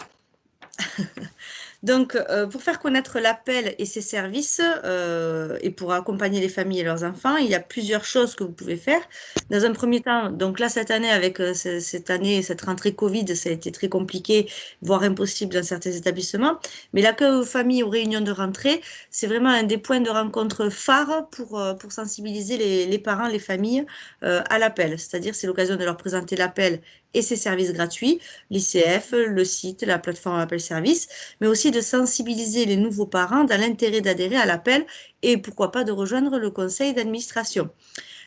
Donc, pour faire connaître l'appel et ses services et pour accompagner les familles et leurs enfants, il y a plusieurs choses que vous pouvez faire. Dans un premier temps, donc là, cette année, avec cette rentrée Covid, ça a été très compliqué, voire impossible dans certains établissements. Mais l'accueil aux familles aux réunions de rentrée, c'est vraiment un des points de rencontre phares pour sensibiliser les parents, les familles à l'appel. C'est-à-dire, c'est l'occasion de leur présenter l'appel et ses services gratuits, l'ICF, le site, la plateforme Appel Service, mais aussi de sensibiliser les nouveaux parents dans l'intérêt d'adhérer à l'appel et pourquoi pas de rejoindre le conseil d'administration.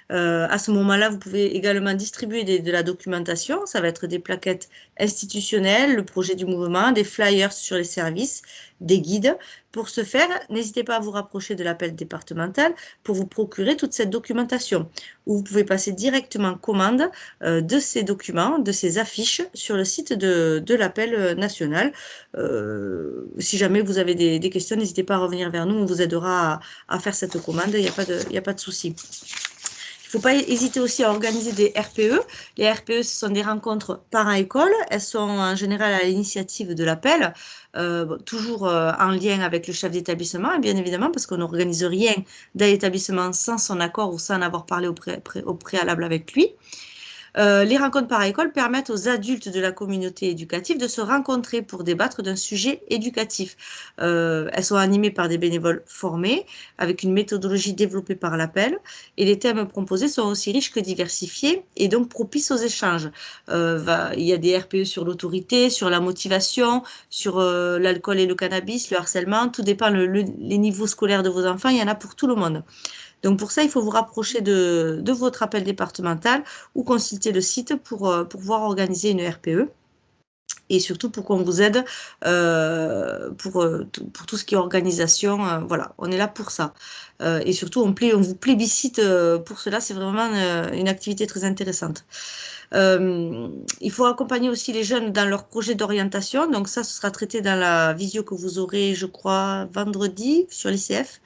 À ce moment-là, vous pouvez également distribuer de la documentation. Ça va être des plaquettes institutionnelles, le projet du mouvement, des flyers sur les services, des guides. Pour ce faire, n'hésitez pas à vous rapprocher de l'appel départemental pour vous procurer toute cette documentation. Ou vous pouvez passer directement commande de ces documents, de ces affiches sur le site de l'appel national. Si jamais vous avez des questions, n'hésitez pas à revenir vers nous. On vous aidera à faire cette commande. Il n'y a pas de souci. faut pas hésiter aussi à organiser des RPE. Les RPE, ce sont des rencontres parents-école. Elles sont en général à l'initiative de l'appel, toujours en lien avec le chef d'établissement, bien évidemment, parce qu'on n'organise rien dans l'établissement sans son accord ou sans en avoir parlé au préalable avec lui. Les rencontres par école permettent aux adultes de la communauté éducative de se rencontrer pour débattre d'un sujet éducatif. Elles sont animées par des bénévoles formés, avec une méthodologie développée par l'appel, et les thèmes proposés sont aussi riches que diversifiés et donc propices aux échanges. Il y a des RPE sur l'autorité, sur la motivation, sur l'alcool et le cannabis, le harcèlement, tout dépend les niveaux scolaires de vos enfants, il y en a pour tout le monde. Donc pour ça, il faut vous rapprocher de votre appel départemental ou consulter le site pour pouvoir organiser une RPE. Et surtout pour qu'on vous aide pour tout ce qui est organisation. Voilà, on est là pour ça. Et surtout, on vous plébiscite pour cela. C'est vraiment une activité très intéressante. Il faut accompagner aussi les jeunes dans leur projet d'orientation. Donc ça, ce sera traité dans la visio que vous aurez, je crois, vendredi sur l'ICF,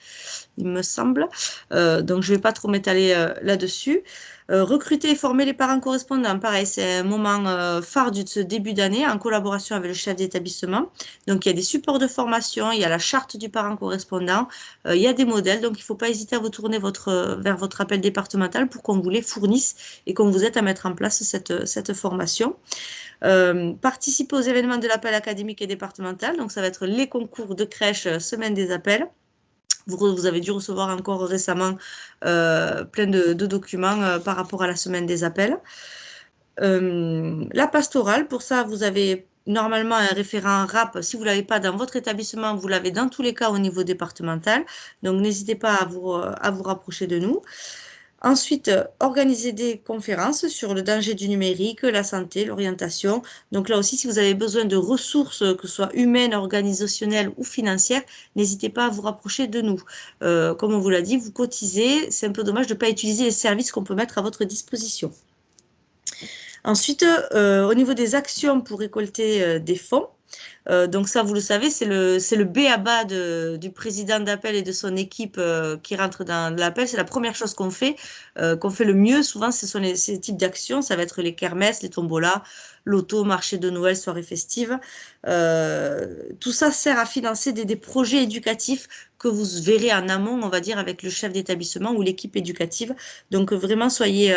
il me semble. Donc je ne vais pas trop m'étaler là-dessus. Recruter et former les parents correspondants, pareil, c'est un moment phare de ce début d'année en collaboration avec le chef d'établissement. Donc, il y a des supports de formation, il y a la charte du parent correspondant, il y a des modèles. Donc, il ne faut pas hésiter à vous tourner vers votre appel départemental pour qu'on vous les fournisse et qu'on vous aide à mettre en place cette formation. Participer aux événements de l'appel académique et départemental. Donc, ça va être les concours de crèche, semaine des appels. Vous avez dû recevoir encore récemment plein de documents par rapport à la semaine des appels. La pastorale, pour ça, vous avez normalement un référent RAP. Si vous ne l'avez pas dans votre établissement, vous l'avez dans tous les cas au niveau départemental. Donc, n'hésitez pas à vous rapprocher de nous. Ensuite, organiser des conférences sur le danger du numérique, la santé, l'orientation. Donc là aussi, si vous avez besoin de ressources, que ce soit humaines, organisationnelles ou financières, n'hésitez pas à vous rapprocher de nous. Comme on vous l'a dit, vous cotisez. C'est un peu dommage de ne pas utiliser les services qu'on peut mettre à votre disposition. Ensuite, au niveau des actions pour récolter des fonds, donc ça, vous le savez, c'est le b.a.-ba du président d'appel et de son équipe qui rentre dans l'appel. C'est la première chose qu'on fait le mieux. Souvent, ce sont ces types d'actions. Ça va être les kermesses, les tombolas, l'auto, marché de Noël, soirée festive. Tout ça sert à financer des projets éducatifs que vous verrez en amont, on va dire, avec le chef d'établissement ou l'équipe éducative. Donc, vraiment, soyez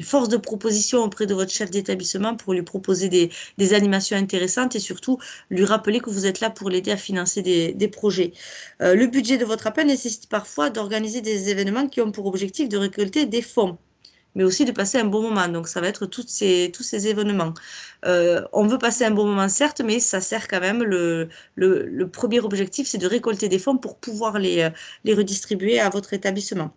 force de proposition auprès de votre chef d'établissement pour lui proposer des animations intéressantes et surtout lui rappeler que vous êtes là pour l'aider à financer des projets. Le budget de votre appel nécessite parfois d'organiser des événements qui ont pour objectif de récolter des fonds, mais aussi de passer un bon moment. Donc, ça va être tous ces événements. On veut passer un bon moment, certes, mais ça sert quand même. Le premier objectif, c'est de récolter des fonds pour pouvoir les redistribuer à votre établissement.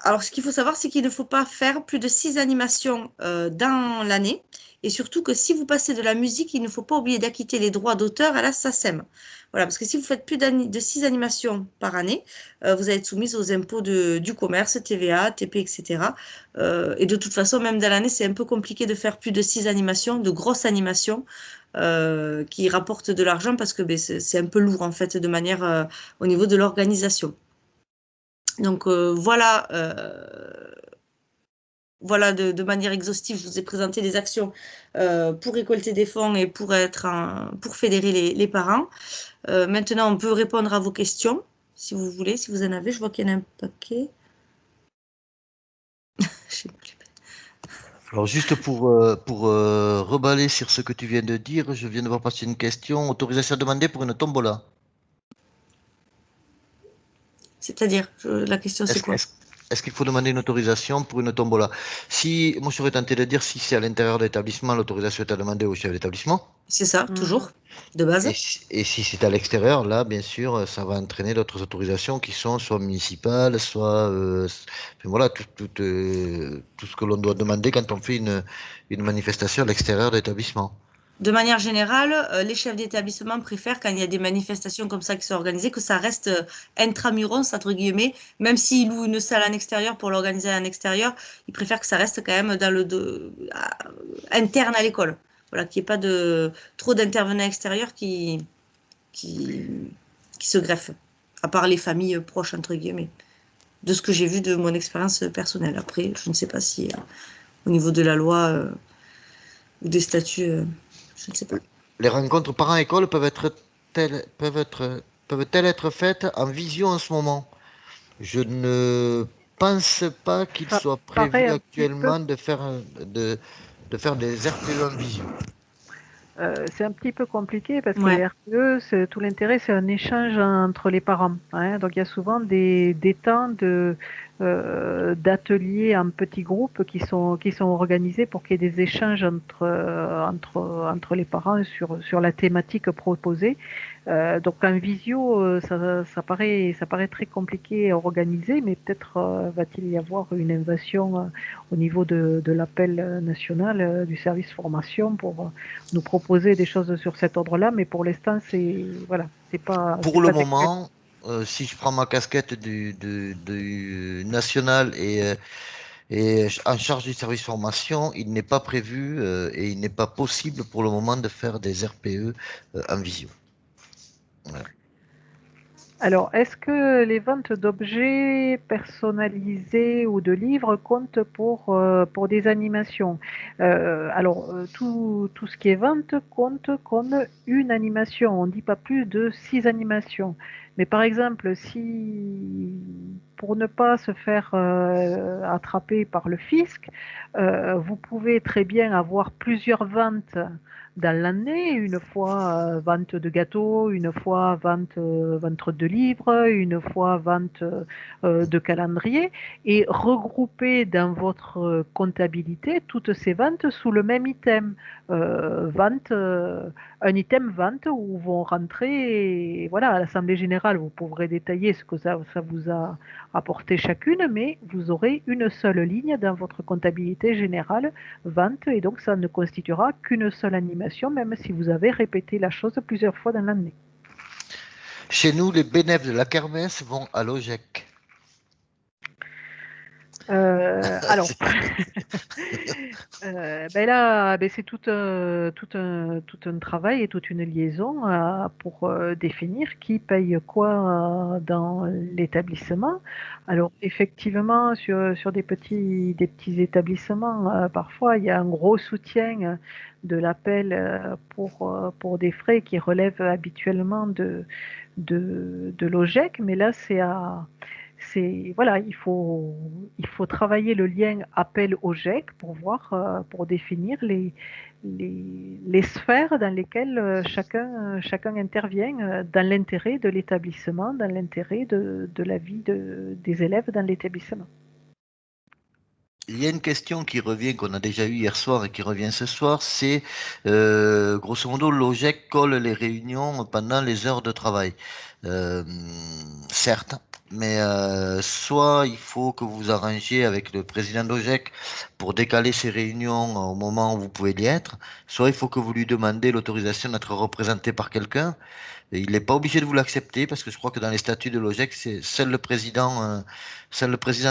Alors, ce qu'il faut savoir, c'est qu'il ne faut pas faire plus de 6 animations dans l'année. Et surtout que si vous passez de la musique, il ne faut pas oublier d'acquitter les droits d'auteur à la SACEM. Voilà, parce que si vous faites plus de 6 animations par année, vous allez être soumise aux impôts du commerce, TVA, TP, etc. Et de toute façon, même dans l'année, c'est un peu compliqué de faire plus de 6 animations, de grosses animations qui rapportent de l'argent parce que c'est un peu lourd en fait de manière au niveau de l'organisation. Donc voilà, de manière exhaustive, je vous ai présenté des actions pour récolter des fonds et pour fédérer les parents. Maintenant, on peut répondre à vos questions, si vous voulez, si vous en avez. Je vois qu'il y en a un paquet. Je sais plus. Alors juste pour reballer sur ce que tu viens de dire, je viens de voir passer une question. Autorisation à demander pour une tombola. C'est-à-dire, la question c'est quoi? Est-ce qu'il faut demander une autorisation pour une tombola? Si, moi je serais tenté de dire si c'est à l'intérieur de l'établissement, l'autorisation est à demander au chef d'établissement. C'est ça, toujours, de base. Et si c'est à l'extérieur, là, bien sûr, ça va entraîner d'autres autorisations qui sont soit municipales, soit voilà, tout ce que l'on doit demander quand on fait une manifestation à l'extérieur de l'établissement. De manière générale, les chefs d'établissement préfèrent, quand il y a des manifestations comme ça qui sont organisées, que ça reste intramuros, entre guillemets, même s'ils louent une salle en extérieur pour l'organiser en extérieur, ils préfèrent que ça reste quand même dans interne à l'école. Voilà, qu'il n'y ait pas trop d'intervenants extérieurs qui se greffent. à part les familles proches, entre guillemets, de ce que j'ai vu de mon expérience personnelle. Après, je ne sais pas si au niveau de la loi ou des statuts, je ne sais pas. Les rencontres parents-école peuvent-elles être faites en visio en ce moment? Je ne pense pas qu'il Ça soit paraît prévu un petit peu. actuellement de faire des RPE en visio. C'est un petit peu compliqué parce que Ouais. les RPE, tout l'intérêt, c'est un échange entre les parents, hein. Donc il y a souvent des temps d'ateliers en petits groupes qui sont organisés pour qu'il y ait des échanges entre les parents sur la thématique proposée. Donc en visio, ça paraît très compliqué à organiser, mais peut-être va-t-il y avoir une invasion au niveau de l'appel national du service formation pour nous proposer des choses sur cet ordre-là, mais pour l'instant, c'est Pour le pas d'actualité. moment, si je prends ma casquette du national et en charge du service formation, il n'est pas prévu et il n'est pas possible pour le moment de faire des RPE en visio. Voilà. Alors, est-ce que les ventes d'objets personnalisés ou de livres comptent pour des animations? Tout ce qui est vente compte comme une animation. On ne dit pas plus de 6 animations. Mais par exemple, si pour ne pas se faire attraper par le fisc, vous pouvez très bien avoir plusieurs ventes dans l'année, une fois vente de gâteaux, une fois vente de livres, une fois vente de calendrier, et regrouper dans votre comptabilité toutes ces ventes sous le même item. Un item vente où vont rentrer, voilà, à l'Assemblée générale, vous pourrez détailler ce que ça vous a apporté chacune, mais vous aurez une seule ligne dans votre comptabilité générale vente, et donc ça ne constituera qu'une seule animation, même si vous avez répété la chose plusieurs fois dans l'année. Chez nous, les bénéfices de la kermesse vont à l'OGEC. Alors, ben là, ben c'est tout un travail et toute une liaison pour définir qui paye quoi dans l'établissement. Alors, effectivement, sur des petits établissements, parfois, il y a un gros soutien de l'appel pour des frais qui relèvent habituellement de l'OGEC, mais là, voilà, il faut travailler le lien appel au GEC pour voir, pour définir les sphères dans lesquelles chacun intervient dans l'intérêt de l'établissement, dans l'intérêt de la vie des élèves dans l'établissement. Il y a une question qui revient, qu'on a déjà eue hier soir et qui revient ce soir, c'est grosso modo, l'OGEC colle les réunions pendant les heures de travail. Euh, certes, mais soit il faut que vous arrangiez avec le président de l'OGEC pour décaler ces réunions au moment où vous pouvez y être, soit il faut que vous lui demandez l'autorisation d'être représenté par quelqu'un. Et il n'est pas obligé de vous l'accepter parce que je crois que dans les statuts de l'OGEC, c'est seul le président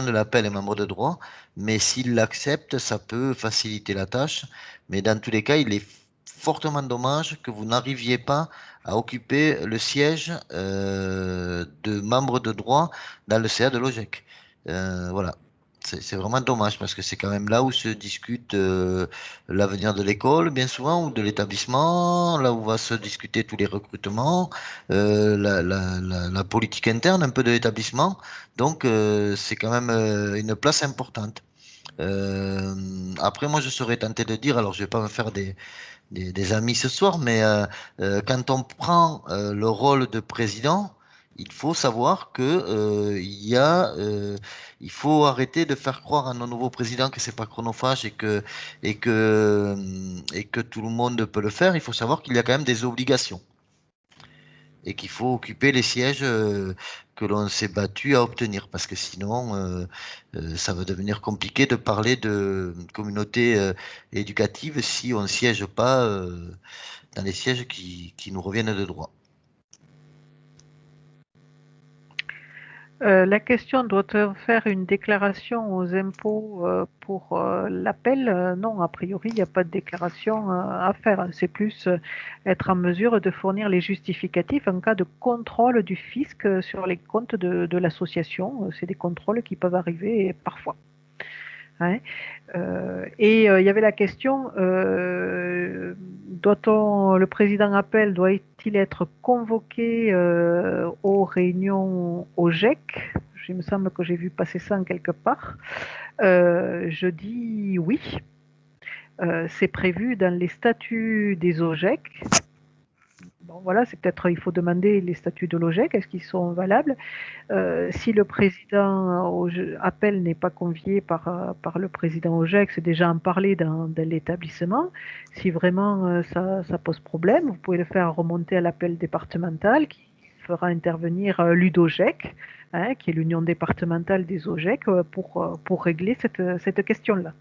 de l'appel est membre de droit. Mais s'il l'accepte, ça peut faciliter la tâche. Mais dans tous les cas, il est fortement dommage que vous n'arriviez pas à occuper le siège de membre de droit dans le CA de l'OGEC. Voilà. C'est vraiment dommage parce que c'est quand même là où se discute l'avenir de l'école, bien souvent, ou de l'établissement, là où va se discuter tous les recrutements, la politique interne un peu de l'établissement. Donc, c'est quand même une place importante. Après, moi, je serais tenté de dire, alors je vais pas me faire des amis ce soir, mais quand on prend le rôle de président, il faut savoir que il faut arrêter de faire croire à nos nouveaux présidents que c'est pas chronophage et que tout le monde peut le faire. Il faut savoir qu'il y a quand même des obligations et qu'il faut occuper les sièges que l'on s'est battu à obtenir, parce que sinon, ça va devenir compliqué de parler de communauté éducative si on ne siège pas dans les sièges qui nous reviennent de droit. La question, doit-on faire une déclaration aux impôts pour l'appel? Non, a priori, il n'y a pas de déclaration à faire. C'est plus être en mesure de fournir les justificatifs en cas de contrôle du fisc sur les comptes de l'association. C'est des contrôles qui peuvent arriver parfois. Hein. Et il y avait la question, le président appel, doit-il être convoqué aux réunions au GEC? Il me semble que j'ai vu passer ça en quelque part. Je dis oui. C'est prévu dans les statuts des OGEC. Bon, voilà, c'est peut-être, il faut demander les statuts de l'OGEC, est-ce qu'ils sont valables? Si le président appel n'est pas convié par le président OGEC, c'est déjà en parler dans l'établissement. Si vraiment ça pose problème, vous pouvez le faire remonter à l'appel départemental qui fera intervenir l'UDOGEC, hein, qui est l'union départementale des OGEC, pour régler cette question-là.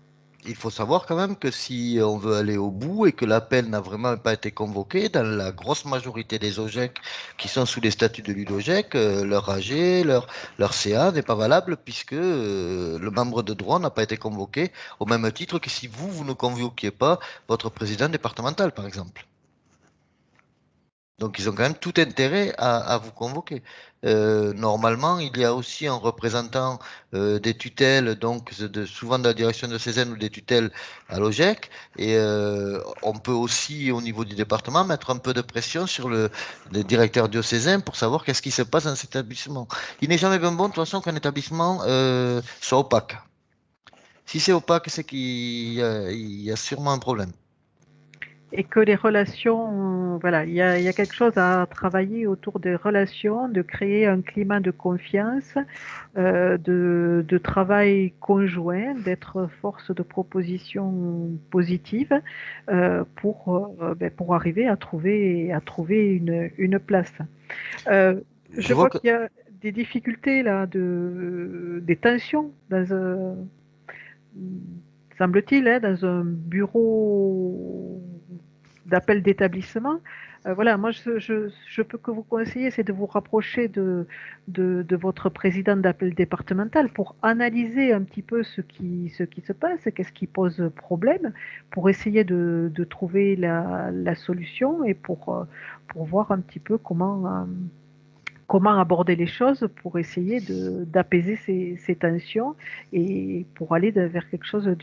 Il faut savoir quand même que si on veut aller au bout et que l'appel n'a vraiment pas été convoqué, dans la grosse majorité des OGEC qui sont sous les statuts de l'UDOGEC, leur AG, leur CA n'est pas valable puisque le membre de droit n'a pas été convoqué au même titre que si vous ne convoquiez pas votre président départemental, par exemple. Donc, ils ont quand même tout intérêt à vous convoquer. Normalement, il y a aussi un représentant des tutelles, donc souvent de la direction de Cézanne ou des tutelles à l'OGEC. Et on peut aussi, au niveau du département, mettre un peu de pression sur le directeur diocésain pour savoir qu'est-ce qui se passe dans cet établissement. Il n'est jamais bien bon, de toute façon, qu'un établissement soit opaque. Si c'est opaque, c'est qu'il y a sûrement un problème. Et que les relations, voilà, il y a quelque chose à travailler autour des relations, de créer un climat de confiance, de travail conjoint, d'être force de proposition positive pour arriver à trouver une place. Je Je vois vois que qu'il y a des difficultés là, des tensions semble-t-il, hein, dans un bureau d'appel d'établissement. Voilà, moi, je peux que vous conseiller, c'est de vous rapprocher de votre président d'appel départemental pour analyser un petit peu ce qui se passe, qu'est-ce qui pose problème, pour essayer de trouver la solution et pour voir un petit peu comment aborder les choses pour essayer d'apaiser ces tensions et pour aller vers quelque chose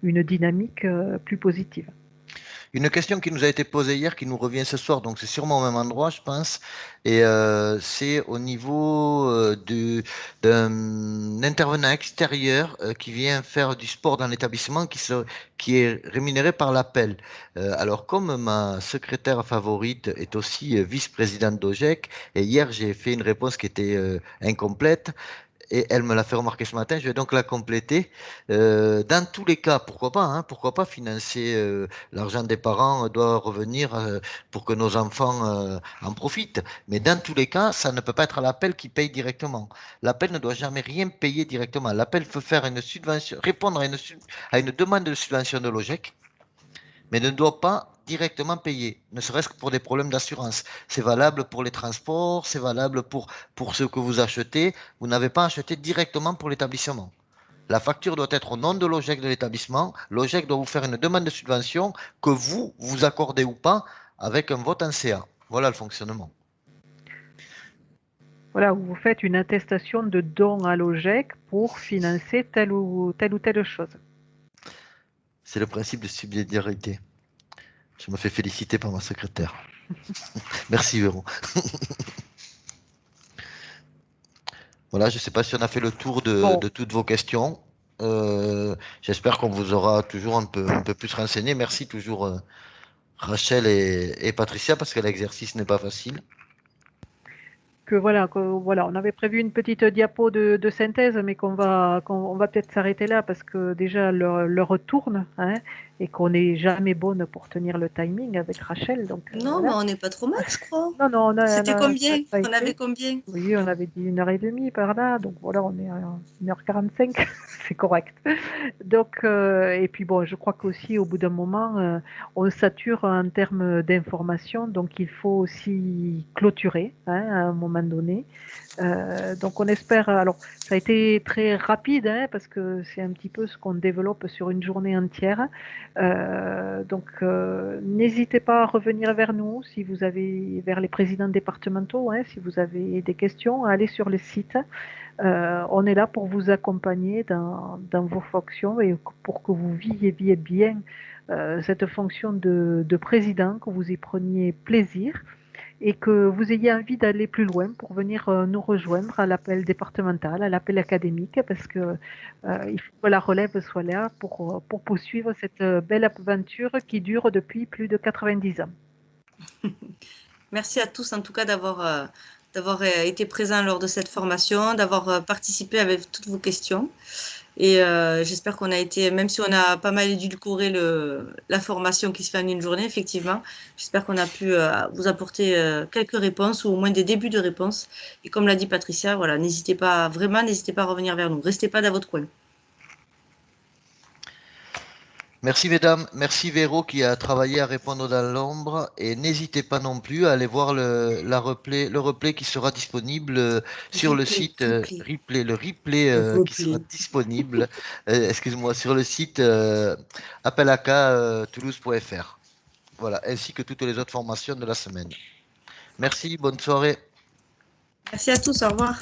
une dynamique plus positive. une question qui nous a été posée hier, qui nous revient ce soir, donc c'est sûrement au même endroit, je pense, et c'est au niveau d'un intervenant extérieur qui vient faire du sport dans l'établissement qui est rémunéré par l'appel. Alors, comme ma secrétaire favorite est aussi vice-présidente d'OGEC, et hier j'ai fait une réponse qui était incomplète, et elle me l'a fait remarquer ce matin, je vais donc la compléter. Dans tous les cas, pourquoi pas, hein, pourquoi pas financer l'argent des parents doit revenir pour que nos enfants en profitent. Mais dans tous les cas, ça ne peut pas être l'appel qui paye directement. L'appel ne doit jamais rien payer directement. L'appel peut faire une subvention, répondre à une demande de subvention de l'OGEC, mais ne doit pas directement payer, ne serait-ce que pour des problèmes d'assurance. C'est valable pour les transports, c'est valable pour ce que vous achetez. Vous n'avez pas acheté directement pour l'établissement. La facture doit être au nom de l'OGEC de l'établissement. L'OGEC doit vous faire une demande de subvention que vous accordez ou pas avec un vote en CA. Voilà le fonctionnement. Voilà, où vous faites une attestation de don à l'OGEC pour financer telle chose. C'est le principe de subsidiarité. Je me fais féliciter par ma secrétaire. Merci Véro. Voilà, je ne sais pas si on a fait le tour Bon, de toutes vos questions. J'espère qu'on vous aura toujours un peu plus renseigné. Merci toujours Rachel et Patricia parce que l'exercice n'est pas facile. voilà, on avait prévu une petite diapo de synthèse, mais qu'on va peut-être s'arrêter là parce que déjà l'heure tourne, hein, et qu'on n'est jamais bonne pour tenir le timing avec Rachel. Donc Non, mais voilà. on n'est pas trop mal, je crois. Non, non, C'était ça combien? a On avait été. combien? Oui, on avait dit 1h30 par là, donc voilà, on est à 1h45, c'est correct. Donc, et puis bon, je crois qu'aussi au bout d'un moment, on sature en termes d'information, donc il faut aussi clôturer, hein, à un moment moment donné. Donc on espère, alors ça a été très rapide parce que c'est un petit peu ce qu'on développe sur une journée entière. Donc n'hésitez pas à revenir vers nous si vous avez, vers les présidents départementaux, si vous avez des questions, allez sur le site. On est là pour vous accompagner dans vos fonctions et pour que vous viviez bien cette fonction de président, que vous y preniez plaisir et que vous ayez envie d'aller plus loin pour venir nous rejoindre à l'appel départemental, à l'appel académique, parce que il faut que la relève soit là pour poursuivre cette belle aventure qui dure depuis plus de 90 ans. Merci à tous en tout cas d'avoir été présents lors de cette formation, d'avoir participé avec toutes vos questions. Et j'espère qu'on a été, même si on a pas mal édulcoré la formation qui se fait en une journée, effectivement, j'espère qu'on a pu vous apporter quelques réponses ou au moins des débuts de réponses. Et comme l'a dit Patricia, voilà, n'hésitez pas à revenir vers nous. Restez pas dans votre coin. Merci mesdames, merci Véro qui a travaillé à répondre dans l'ombre et n'hésitez pas non plus à aller voir le replay qui sera disponible sur le site qui sera disponible, excuse-moi, sur le site appelaka toulouse.fr. Voilà, ainsi que toutes les autres formations de la semaine. Merci, bonne soirée. Merci à tous, au revoir.